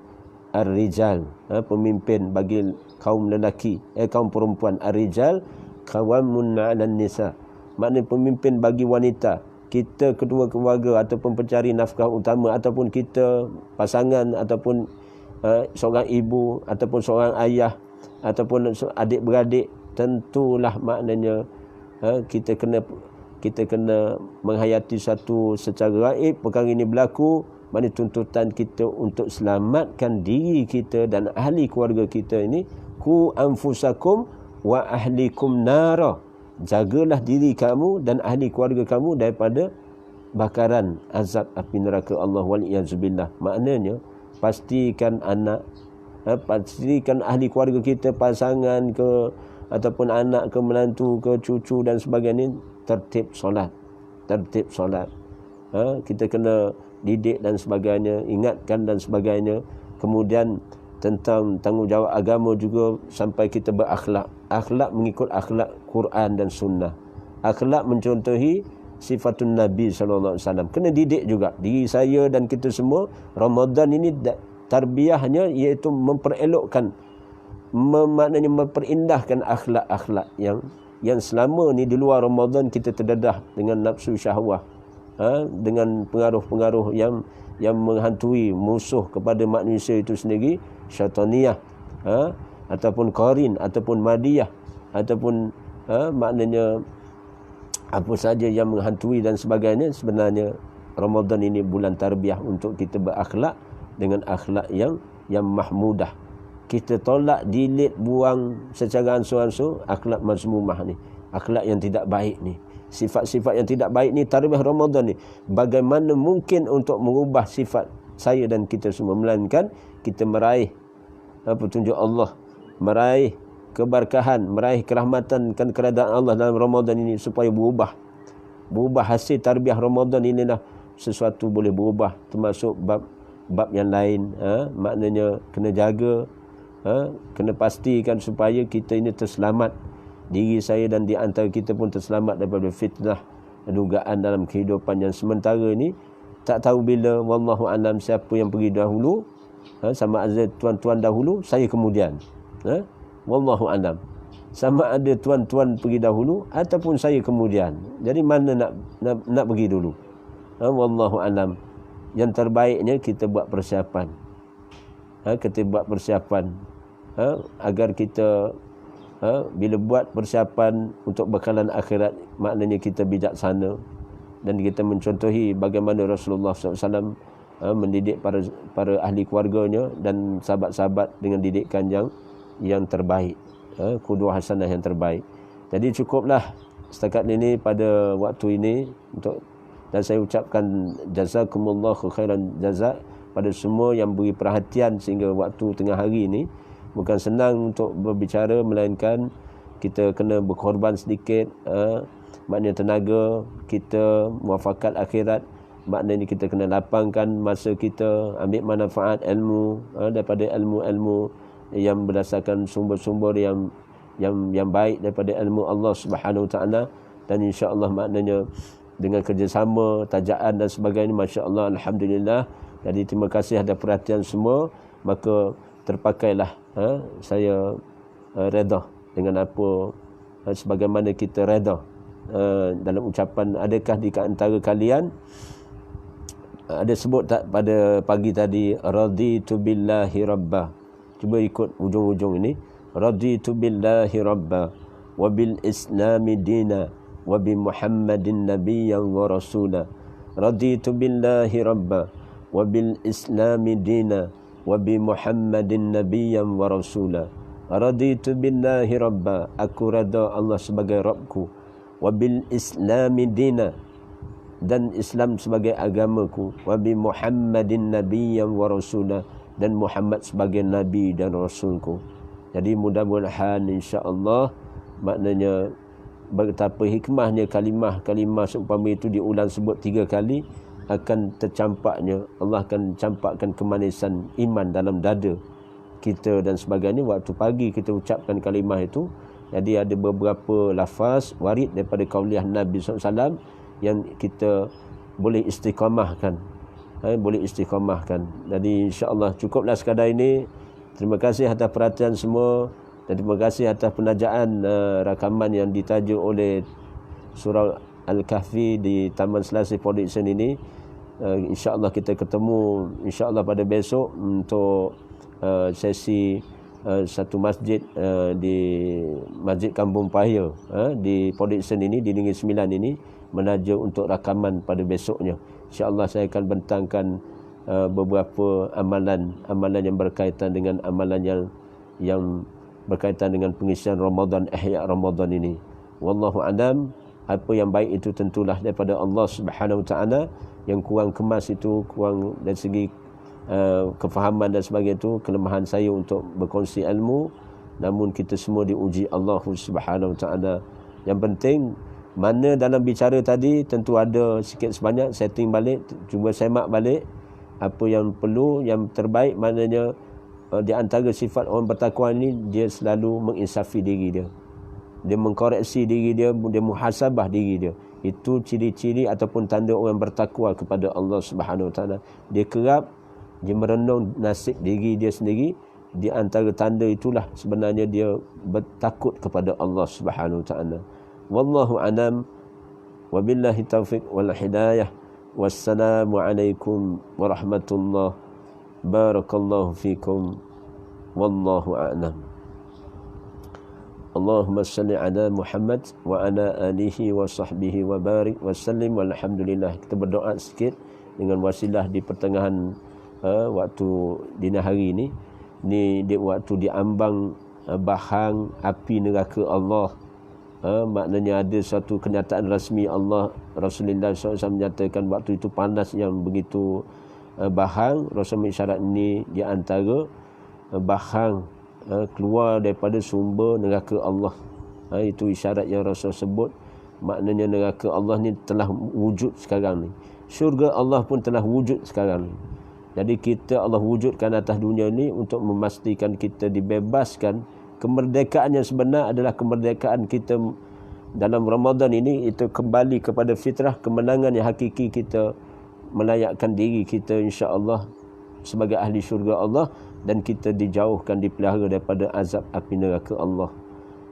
ar-rijal, pemimpin bagi kaum lelaki, kaum perempuan. Ar-rijal qawamun 'alan nisa, maknanya pemimpin bagi wanita. Kita kedua keluarga ataupun pencari nafkah utama, ataupun kita pasangan, ataupun seorang ibu, ataupun seorang ayah, ataupun adik-beradik, tentulah maknanya kita kena menghayati satu secara gaib perkara ini berlaku. Maknanya tuntutan kita untuk selamatkan diri kita dan ahli keluarga kita ini. Ku anfusakum wa ahlikum nara, jagalah diri kamu dan ahli keluarga kamu daripada bakaran azab api neraka Allah wal-iyazubillah. Maknanya pastikan anak, pastikan ahli keluarga kita, pasangan ke ataupun anak ke, menantu ke, cucu dan sebagainya, tertib solat. Kita kena didik dan sebagainya, ingatkan dan sebagainya. Kemudian tentang tanggungjawab agama juga, sampai kita berakhlak. Akhlak mengikut akhlak Quran dan Sunnah. Akhlak mencontohi sifatun Nabi SAW. Kena didik juga diri saya dan kita semua. Ramadan ini tarbiyahnya iaitu memperelokkan, maknanya memperindahkan akhlak-akhlak yang selama ni di luar Ramadan kita terdedah dengan nafsu syahwah, dengan pengaruh-pengaruh yang menghantui, musuh kepada manusia itu sendiri, syaitaniyah, ataupun qarin, ataupun madiyah, ataupun maknanya apa saja yang menghantui dan sebagainya. Sebenarnya Ramadan ini bulan tarbiyah untuk kita berakhlak dengan akhlak yang mahmudah. Kita tolak, delete, buang secara ansur-ansur akhlak mazmumah ni, akhlak yang tidak baik ni, sifat-sifat yang tidak baik ni. Tarbiyah Ramadan ni bagaimana mungkin untuk mengubah sifat saya dan kita semua, melainkan kita meraih petunjuk Allah, meraih keberkahan, meraih kerahmatan dan keredaan Allah dalam Ramadan ini, supaya berubah hasil tarbiyah Ramadan inilah sesuatu boleh berubah, termasuk bab yang lain. Maknanya kena jaga, kena pastikan supaya kita ini terselamat, diri saya dan di antara kita pun terselamat daripada fitnah dugaan dalam kehidupan yang sementara ini. Tak tahu bila, wallahu alam, siapa yang pergi dahulu, sama ada tuan-tuan dahulu, saya kemudian. Wallahu alam, sama ada tuan-tuan pergi dahulu ataupun saya kemudian. Jadi mana nak pergi dulu? Wallahu alam. Yang terbaiknya kita buat persiapan. Agar kita bila buat persiapan untuk bekalan akhirat, maknanya kita bijaksana dan kita mencontohi bagaimana Rasulullah SAW mendidik para ahli keluarganya dan sahabat-sahabat dengan didikan yang terbaik, qudwah hasanah yang terbaik. Jadi cukuplah setakat ini pada waktu ini dan saya ucapkan jazakumullahu khairan jazak pada semua yang beri perhatian sehingga waktu tengah hari ini. Bukan senang untuk berbicara, melainkan kita kena berkorban sedikit, maknanya tenaga kita, muafakat akhirat. Maknanya kita kena lapangkan masa kita, ambil manfaat ilmu, daripada ilmu-ilmu yang berdasarkan sumber-sumber yang baik daripada ilmu Allah Subhanahu Wa Taala. Dan insya-Allah maknanya dengan kerjasama, tajaan dan sebagainya, masya-Allah, alhamdulillah. Jadi terima kasih atas perhatian semua. Maka terpakailah saya redha dengan apa sebagaimana kita redha dalam ucapan. Adakah di antara kalian ada sebut tak pada pagi tadi, raditu billahi rabba? Cuba ikut ujung-ujung ini. Raditu billahi rabba wa bil islami dina wa bi muhammadin nabiyyan wa rasula. Raditu billahi rabba wa bil islami dina wa bi muhammadin nabiyyan wa rasula. Raditu billahi rabba, aku redha Allah sebagai Rabbku, wa bil islami dina, dan Islam sebagai agamaku, wa bi muhammadin nabiyyan wa rasula, dan Muhammad sebagai nabi dan rasulku. Jadi mudah-mudahan insya-Allah, maknanya betapa hikmahnya kalimah-kalimah seumpama itu diulang sebut 3 kali, akan tercampaknya, Allah akan campakkan kemanisan iman dalam dada kita dan sebagainya. Waktu pagi kita ucapkan kalimah itu, Jadi ada beberapa lafaz warid daripada kauliah Nabi SAW yang kita boleh istiqamahkan. Boleh istiqamahkan. Jadi insya-Allah cukuplah sekadar ini. Terima kasih atas perhatian semua dan terima kasih atas penajaan rakaman yang ditajuk oleh surah Al-Kahfi di Taman Selasih Production ini. InsyaAllah kita ketemu insyaAllah pada besok untuk sesi satu masjid di Masjid Kampung Pahia di Production ini, di Negeri Sembilan ini, menajuk untuk rakaman pada besoknya. InsyaAllah saya akan bentangkan beberapa amalan yang berkaitan dengan amalan yang berkaitan dengan pengisian Ramadan, ihya Ramadan ini. Wallahu a'lam. Apa yang baik itu tentulah daripada Allah Subhanahu Wa Taala. Yang kurang kemas itu, kurang dari segi kefahaman dan sebagainya itu kelemahan saya untuk berkongsi ilmu. Namun kita semua diuji Allah Subhanahu Wa Taala. Yang penting mana dalam bicara tadi tentu ada sikit sebanyak setting balik, cuba semak balik apa yang perlu, yang terbaik. Maknanya di antara sifat orang bertakwa ini, dia selalu menginsafi diri dia. Dia mengkoreksi diri dia, dia muhasabah diri dia. Itu ciri-ciri ataupun tanda orang bertakwa kepada Allah Subhanahu Wa Taala. Dia kerap, dia merenung nasib diri dia sendiri. Di antara tanda itulah sebenarnya dia bertakut kepada Allah Subhanahu Wa Taala. Wallahu a'lam. Wabillahi taufiq wal hidayah. Wassalamualaikum warahmatullahi barakallahu fikum. Wallahu a'lam. Allahumma salli ala Muhammad wa ala alihi wa sahbihi wa barik wa sallim. Walhamdulillah. Kita berdoa sikit dengan wasilah di pertengahan waktu dini hari ini. Ni di waktu diambang bahang api neraka Allah. Maknanya ada satu kenyataan rasmi Allah. Rasulullah SAW menyatakan waktu itu panas yang begitu bahang. Rasul mengisyarat ini di antara bahang keluar daripada sumber neraka Allah. Itu isyarat yang Rasul sebut. Maknanya neraka Allah ni telah wujud sekarang ni. Syurga Allah pun telah wujud sekarang ni. Jadi kita Allah wujudkan atas dunia ni untuk memastikan kita dibebaskan. Kemerdekaan yang sebenar adalah kemerdekaan kita dalam Ramadan ini. Itu kembali kepada fitrah, kemenangan yang hakiki kita melayakkan diri kita insya-Allah sebagai ahli syurga Allah, dan kita dijauhkan, dipelihara daripada azab api neraka Allah.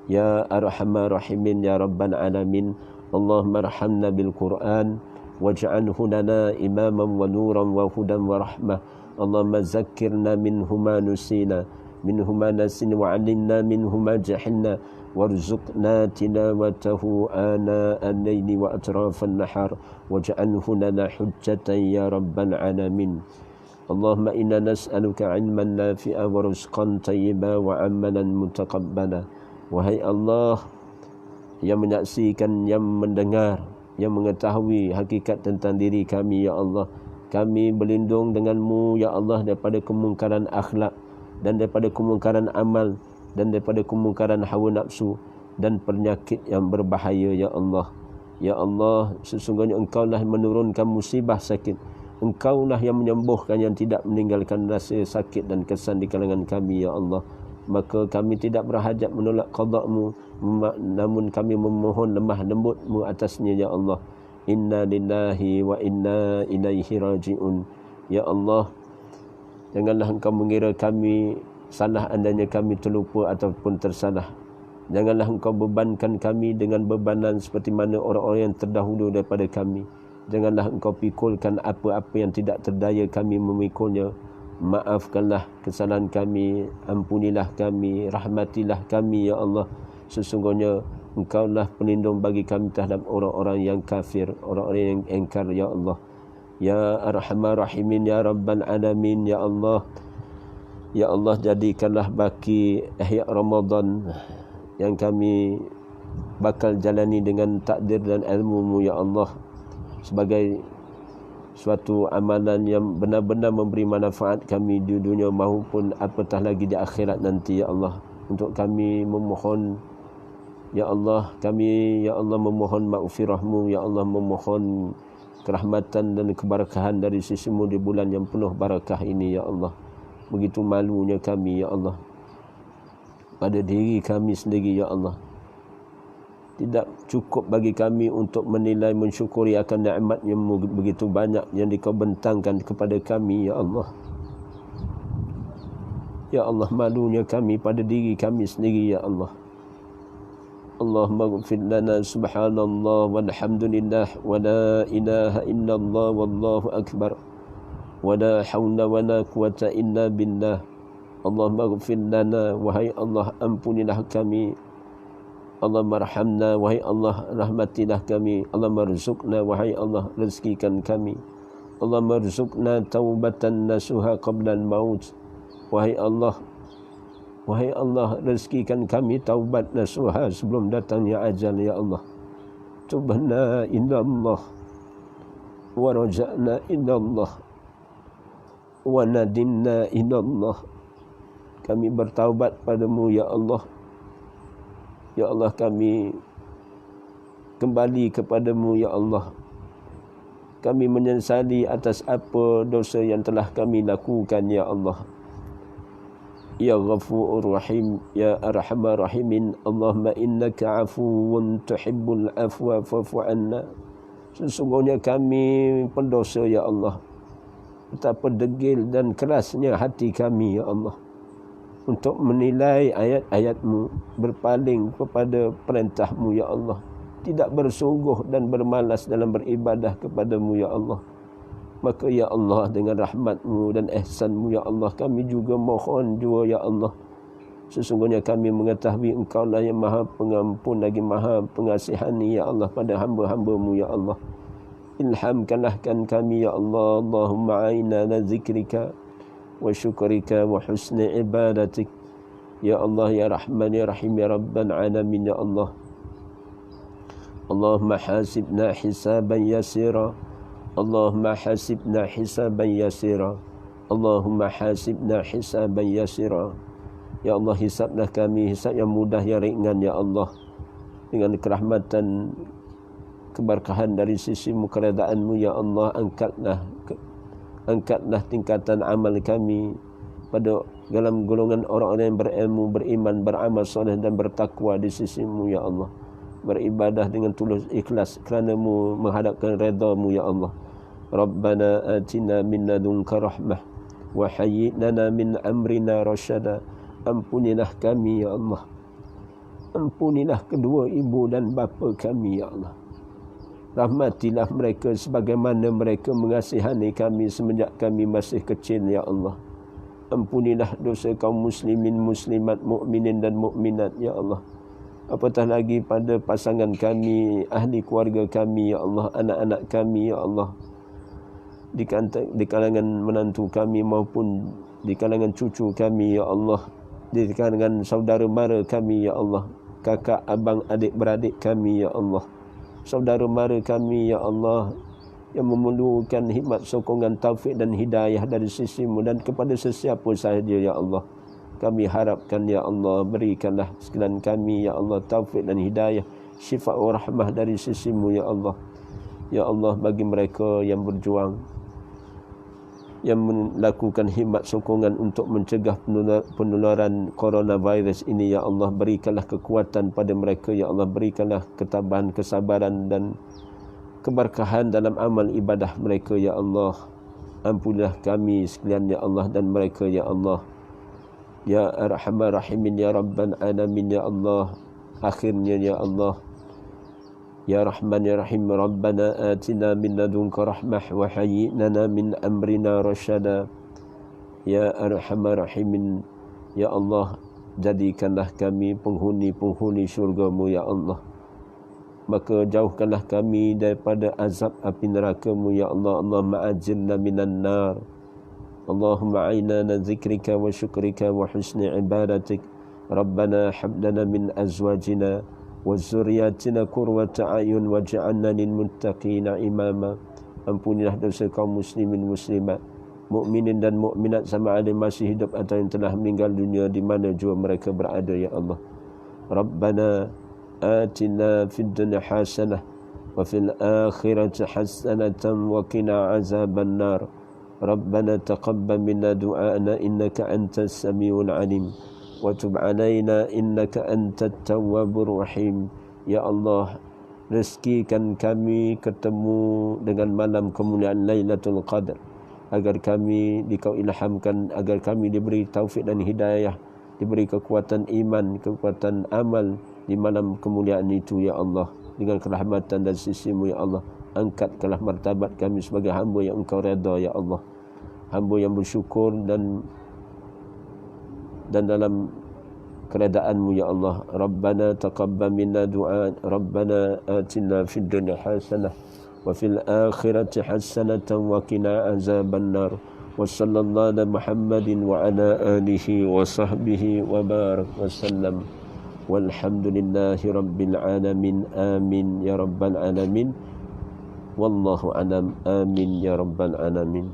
Ya Arhamar Rahimin, Ya Rabbal Alamin. Allahumma arhamna bil Quran waj'alhu lana imaman wa nuran wa hudan wa rahmah. Allahumma zakkirna minhu ma nusina, minhu ma nasina, wa 'allimna minhu ma jahilna, warzuqna tilawatahu ana al-layli wa atrafan nahar, waj'alhu lana hujjatan ya Rabbal Alamin. Allahumma inna nas'aluka ilman nafi'a wa rizqan tayyiba wa amalan mutaqabbala. Wahai Allah yang menyaksikan, yang mendengar, yang mengetahui hakikat tentang diri kami, ya Allah, kami berlindung denganmu ya Allah daripada kemungkaran akhlak, dan daripada kemungkaran amal, dan daripada kemungkaran hawa nafsu dan penyakit yang berbahaya, ya Allah. Ya Allah, sesungguhnya Engkaulah menurunkan musibah sakit. Engkaulah yang menyembuhkan, yang tidak meninggalkan rasa sakit dan kesan di kalangan kami, ya Allah. Maka kami tidak berhajat menolak qada-Mu, namun kami memohon lemah lembut-Mu atasnya, ya Allah. Inna lillahi wa inna ilaihi raji'un. Ya Allah, janganlah Engkau mengira kami salah andainya kami terlupa ataupun tersalah. Janganlah Engkau bebankan kami dengan bebanan seperti mana orang-orang yang terdahulu daripada kami. Janganlah Engkau pikulkan apa-apa yang tidak terdaya kami memikulnya. Maafkanlah kesalahan kami, ampunilah kami, rahmatilah kami, ya Allah. Sesungguhnya Engkaulah pelindung bagi kami terhadap orang-orang yang kafir, orang-orang yang engkar, ya Allah. Ya Arhamar Rahimin, Ya Rabbal Alamin, ya Allah. Ya Allah, jadikanlah baki ihya Ramadan yang kami bakal jalani dengan takdir dan ilmu-Mu, ya Allah, sebagai suatu amalan yang benar-benar memberi manfaat kami di dunia maupun apatah lagi di akhirat nanti, ya Allah. Untuk kami memohon, ya Allah, kami ya Allah memohon maghfirah-Mu, ya Allah, memohon kerahmatan dan keberkahan dari sisi-Mu di bulan yang penuh barakah ini, ya Allah. Begitu malunya kami, ya Allah, pada diri kami sendiri, ya Allah. Tidak cukup bagi kami untuk menilai, mensyukuri akan nikmat yang begitu banyak yang Dikau bentangkan kepada kami, ya Allah. Ya Allah, malunya kami pada diri kami sendiri, ya Allah. Allahumma ghfir lana, subhanallah walhamdulillah wa la ilaha illallah wallahu akbar wa la hawla wa la quwata illa billah. Allahumma ghfir lana, wahai Allah ampunilah kami. Allah marhamna, wahai Allah rahmatilah kami. Allah marzuqna, wahai Allah rezekikan kami. Allah marzuqna taubatan nasuha qabla al-maut. Wahai Allah rezekikan kami taubat nasuha sebelum datangnya ajal, ya Allah. Tubna ila Allah wa raja'na ila Allah wa nadinna ila Allah. Kami bertaubat padamu, ya Allah. Ya Allah, kami kembali kepadamu, ya Allah. Kami menyesali atas apa dosa yang telah kami lakukan, ya Allah. Ya Ghafurur Rahim, ya Arhamar Rahimin. Allahumma innaka afuwun tuhibbul afwa fa'fu anna. Sesungguhnya kami pendosa, ya Allah. Betapa degil dan kerasnya hati kami, ya Allah, untuk menilai ayat-ayat-Mu, berpaling kepada perintah-Mu, ya Allah. Tidak bersungguh dan bermalas dalam beribadah kepada-Mu, ya Allah. Maka, ya Allah, dengan rahmat-Mu dan ihsan-Mu, ya Allah, kami juga mohon jua, ya Allah. Sesungguhnya kami mengetahui Engkau-lah yang maha pengampun lagi maha pengasihani, ya Allah, pada hamba-hamba-Mu, ya Allah. Ilhamkanlah kami, ya Allah. Allahumma a'inna ala zikrika wa syukrika wa husni ibadatik. Ya Allah, ya Rahman, ya Rahim, ya Rabbal Alamin, ya Allah. Allahumma hasibna hisaban yasira. Allahumma hasibna hisaban yasira. Allahumma hasibna hisaban yasira. Ya Allah, hisablah kami hisab yang mudah, yang ringan, ya Allah. Dengan kerahmatan, keberkahan dari sisi-Mu, keredaan-Mu, ya Allah. Angkatlah tingkatan amal kami pada dalam golongan orang-orang yang berilmu, beriman, beramal soleh dan bertakwa di sisi-Mu, ya Allah. Beribadah dengan tulus ikhlas kerana-Mu, menghadapkan redha-Mu, ya Allah. Rabbana atina min ladunka rahmah wa hayyi lana min amrina rasyada. Ampunilah kami, ya Allah. Ampunilah kedua ibu dan bapa kami, ya Allah. Rahmatilah mereka sebagaimana mereka mengasihani kami semenjak kami masih kecil, ya Allah. Ampunilah dosa kaum muslimin, muslimat, mukminin dan mukminat, ya Allah. Apatah lagi pada pasangan kami, ahli keluarga kami, ya Allah, anak-anak kami, ya Allah. Di kalangan menantu kami maupun di kalangan cucu kami, ya Allah. Di kalangan saudara mara kami, ya Allah. Kakak, abang, adik, beradik kami, ya Allah. Saudara mara kami, ya Allah, yang memerlukan hikmat, sokongan, taufik dan hidayah dari sisi-Mu dan kepada sesiapa sahaja, ya Allah. Kami harapkan, ya Allah, berikanlah sekalian kami, ya Allah, taufik dan hidayah, syifa wa rahmah dari sisi-Mu, ya Allah. Ya Allah, bagi mereka yang berjuang, yang melakukan hikmat sokongan untuk mencegah penularan coronavirus ini, ya Allah, berikanlah kekuatan pada mereka, ya Allah. Berikanlah ketabahan, kesabaran dan keberkahan dalam amal ibadah mereka, ya Allah. Ampunilah kami sekalian, ya Allah, dan mereka, ya Allah. Ya Arhamar Rahimin, ya Rabbal Alamin, ya Allah. Akhirnya, ya Allah, ya Rahman, ya Rahim, Rabbana atina min ladunka rahmah wa hayyi lana min amrina rasyada. Ya Arhamar Rahimin, ya Allah, jadikanlah kami penghuni-penghuni syurga-Mu, ya Allah. Maka jauhkanlah kami daripada azab api neraka-Mu, ya Allah. Allahumma ajirna minan nar. Allahumma a'inna ala zikrika wa syukrika wa husni ibadatik. Rabbana hablana min azwajina wa zurriyatina qurrata a'yun waj'alna lil muttaqina imama. Ampunilah dosa kaum muslimin muslimat, mukminin dan mukminat sama ada masih hidup atau yang telah meninggal dunia di mana jua mereka berada, ya Allah. Rabbana atina fid dunya hasanah wa fil akhirati hasanatan wa qina azaban nar. Rabbana taqabbal minna du'ana innaka antas samiul alim wa tub alaina innaka antat tawwabur rahim. Ya Allah, rezekikan kami ketemu dengan malam kemuliaan Lailatul Qadar, agar kami dikau ilhamkan, agar kami diberi taufik dan hidayah, diberi kekuatan iman, kekuatan amal di malam kemuliaan itu ya Allah. Dengan kerahmatan dan sisimu ya Allah, angkatkanlah martabat kami sebagai hamba yang Engkau redha ya Allah, hamba yang bersyukur dan dalam keredaanmu ya Allah. Rabbana taqabbal minna du'a, Rabbana atina fid dunya hasanah wa fil akhirati hasanatan wa qina azabannar. Wa sallallahu ala Muhammadin wa ala alihi wa sahbihi wa barak wa sallam. Walhamdulillahi rabbil alamin. Amin ya rabbal alamin. Wallahu alam. Amin ya rabbal alamin.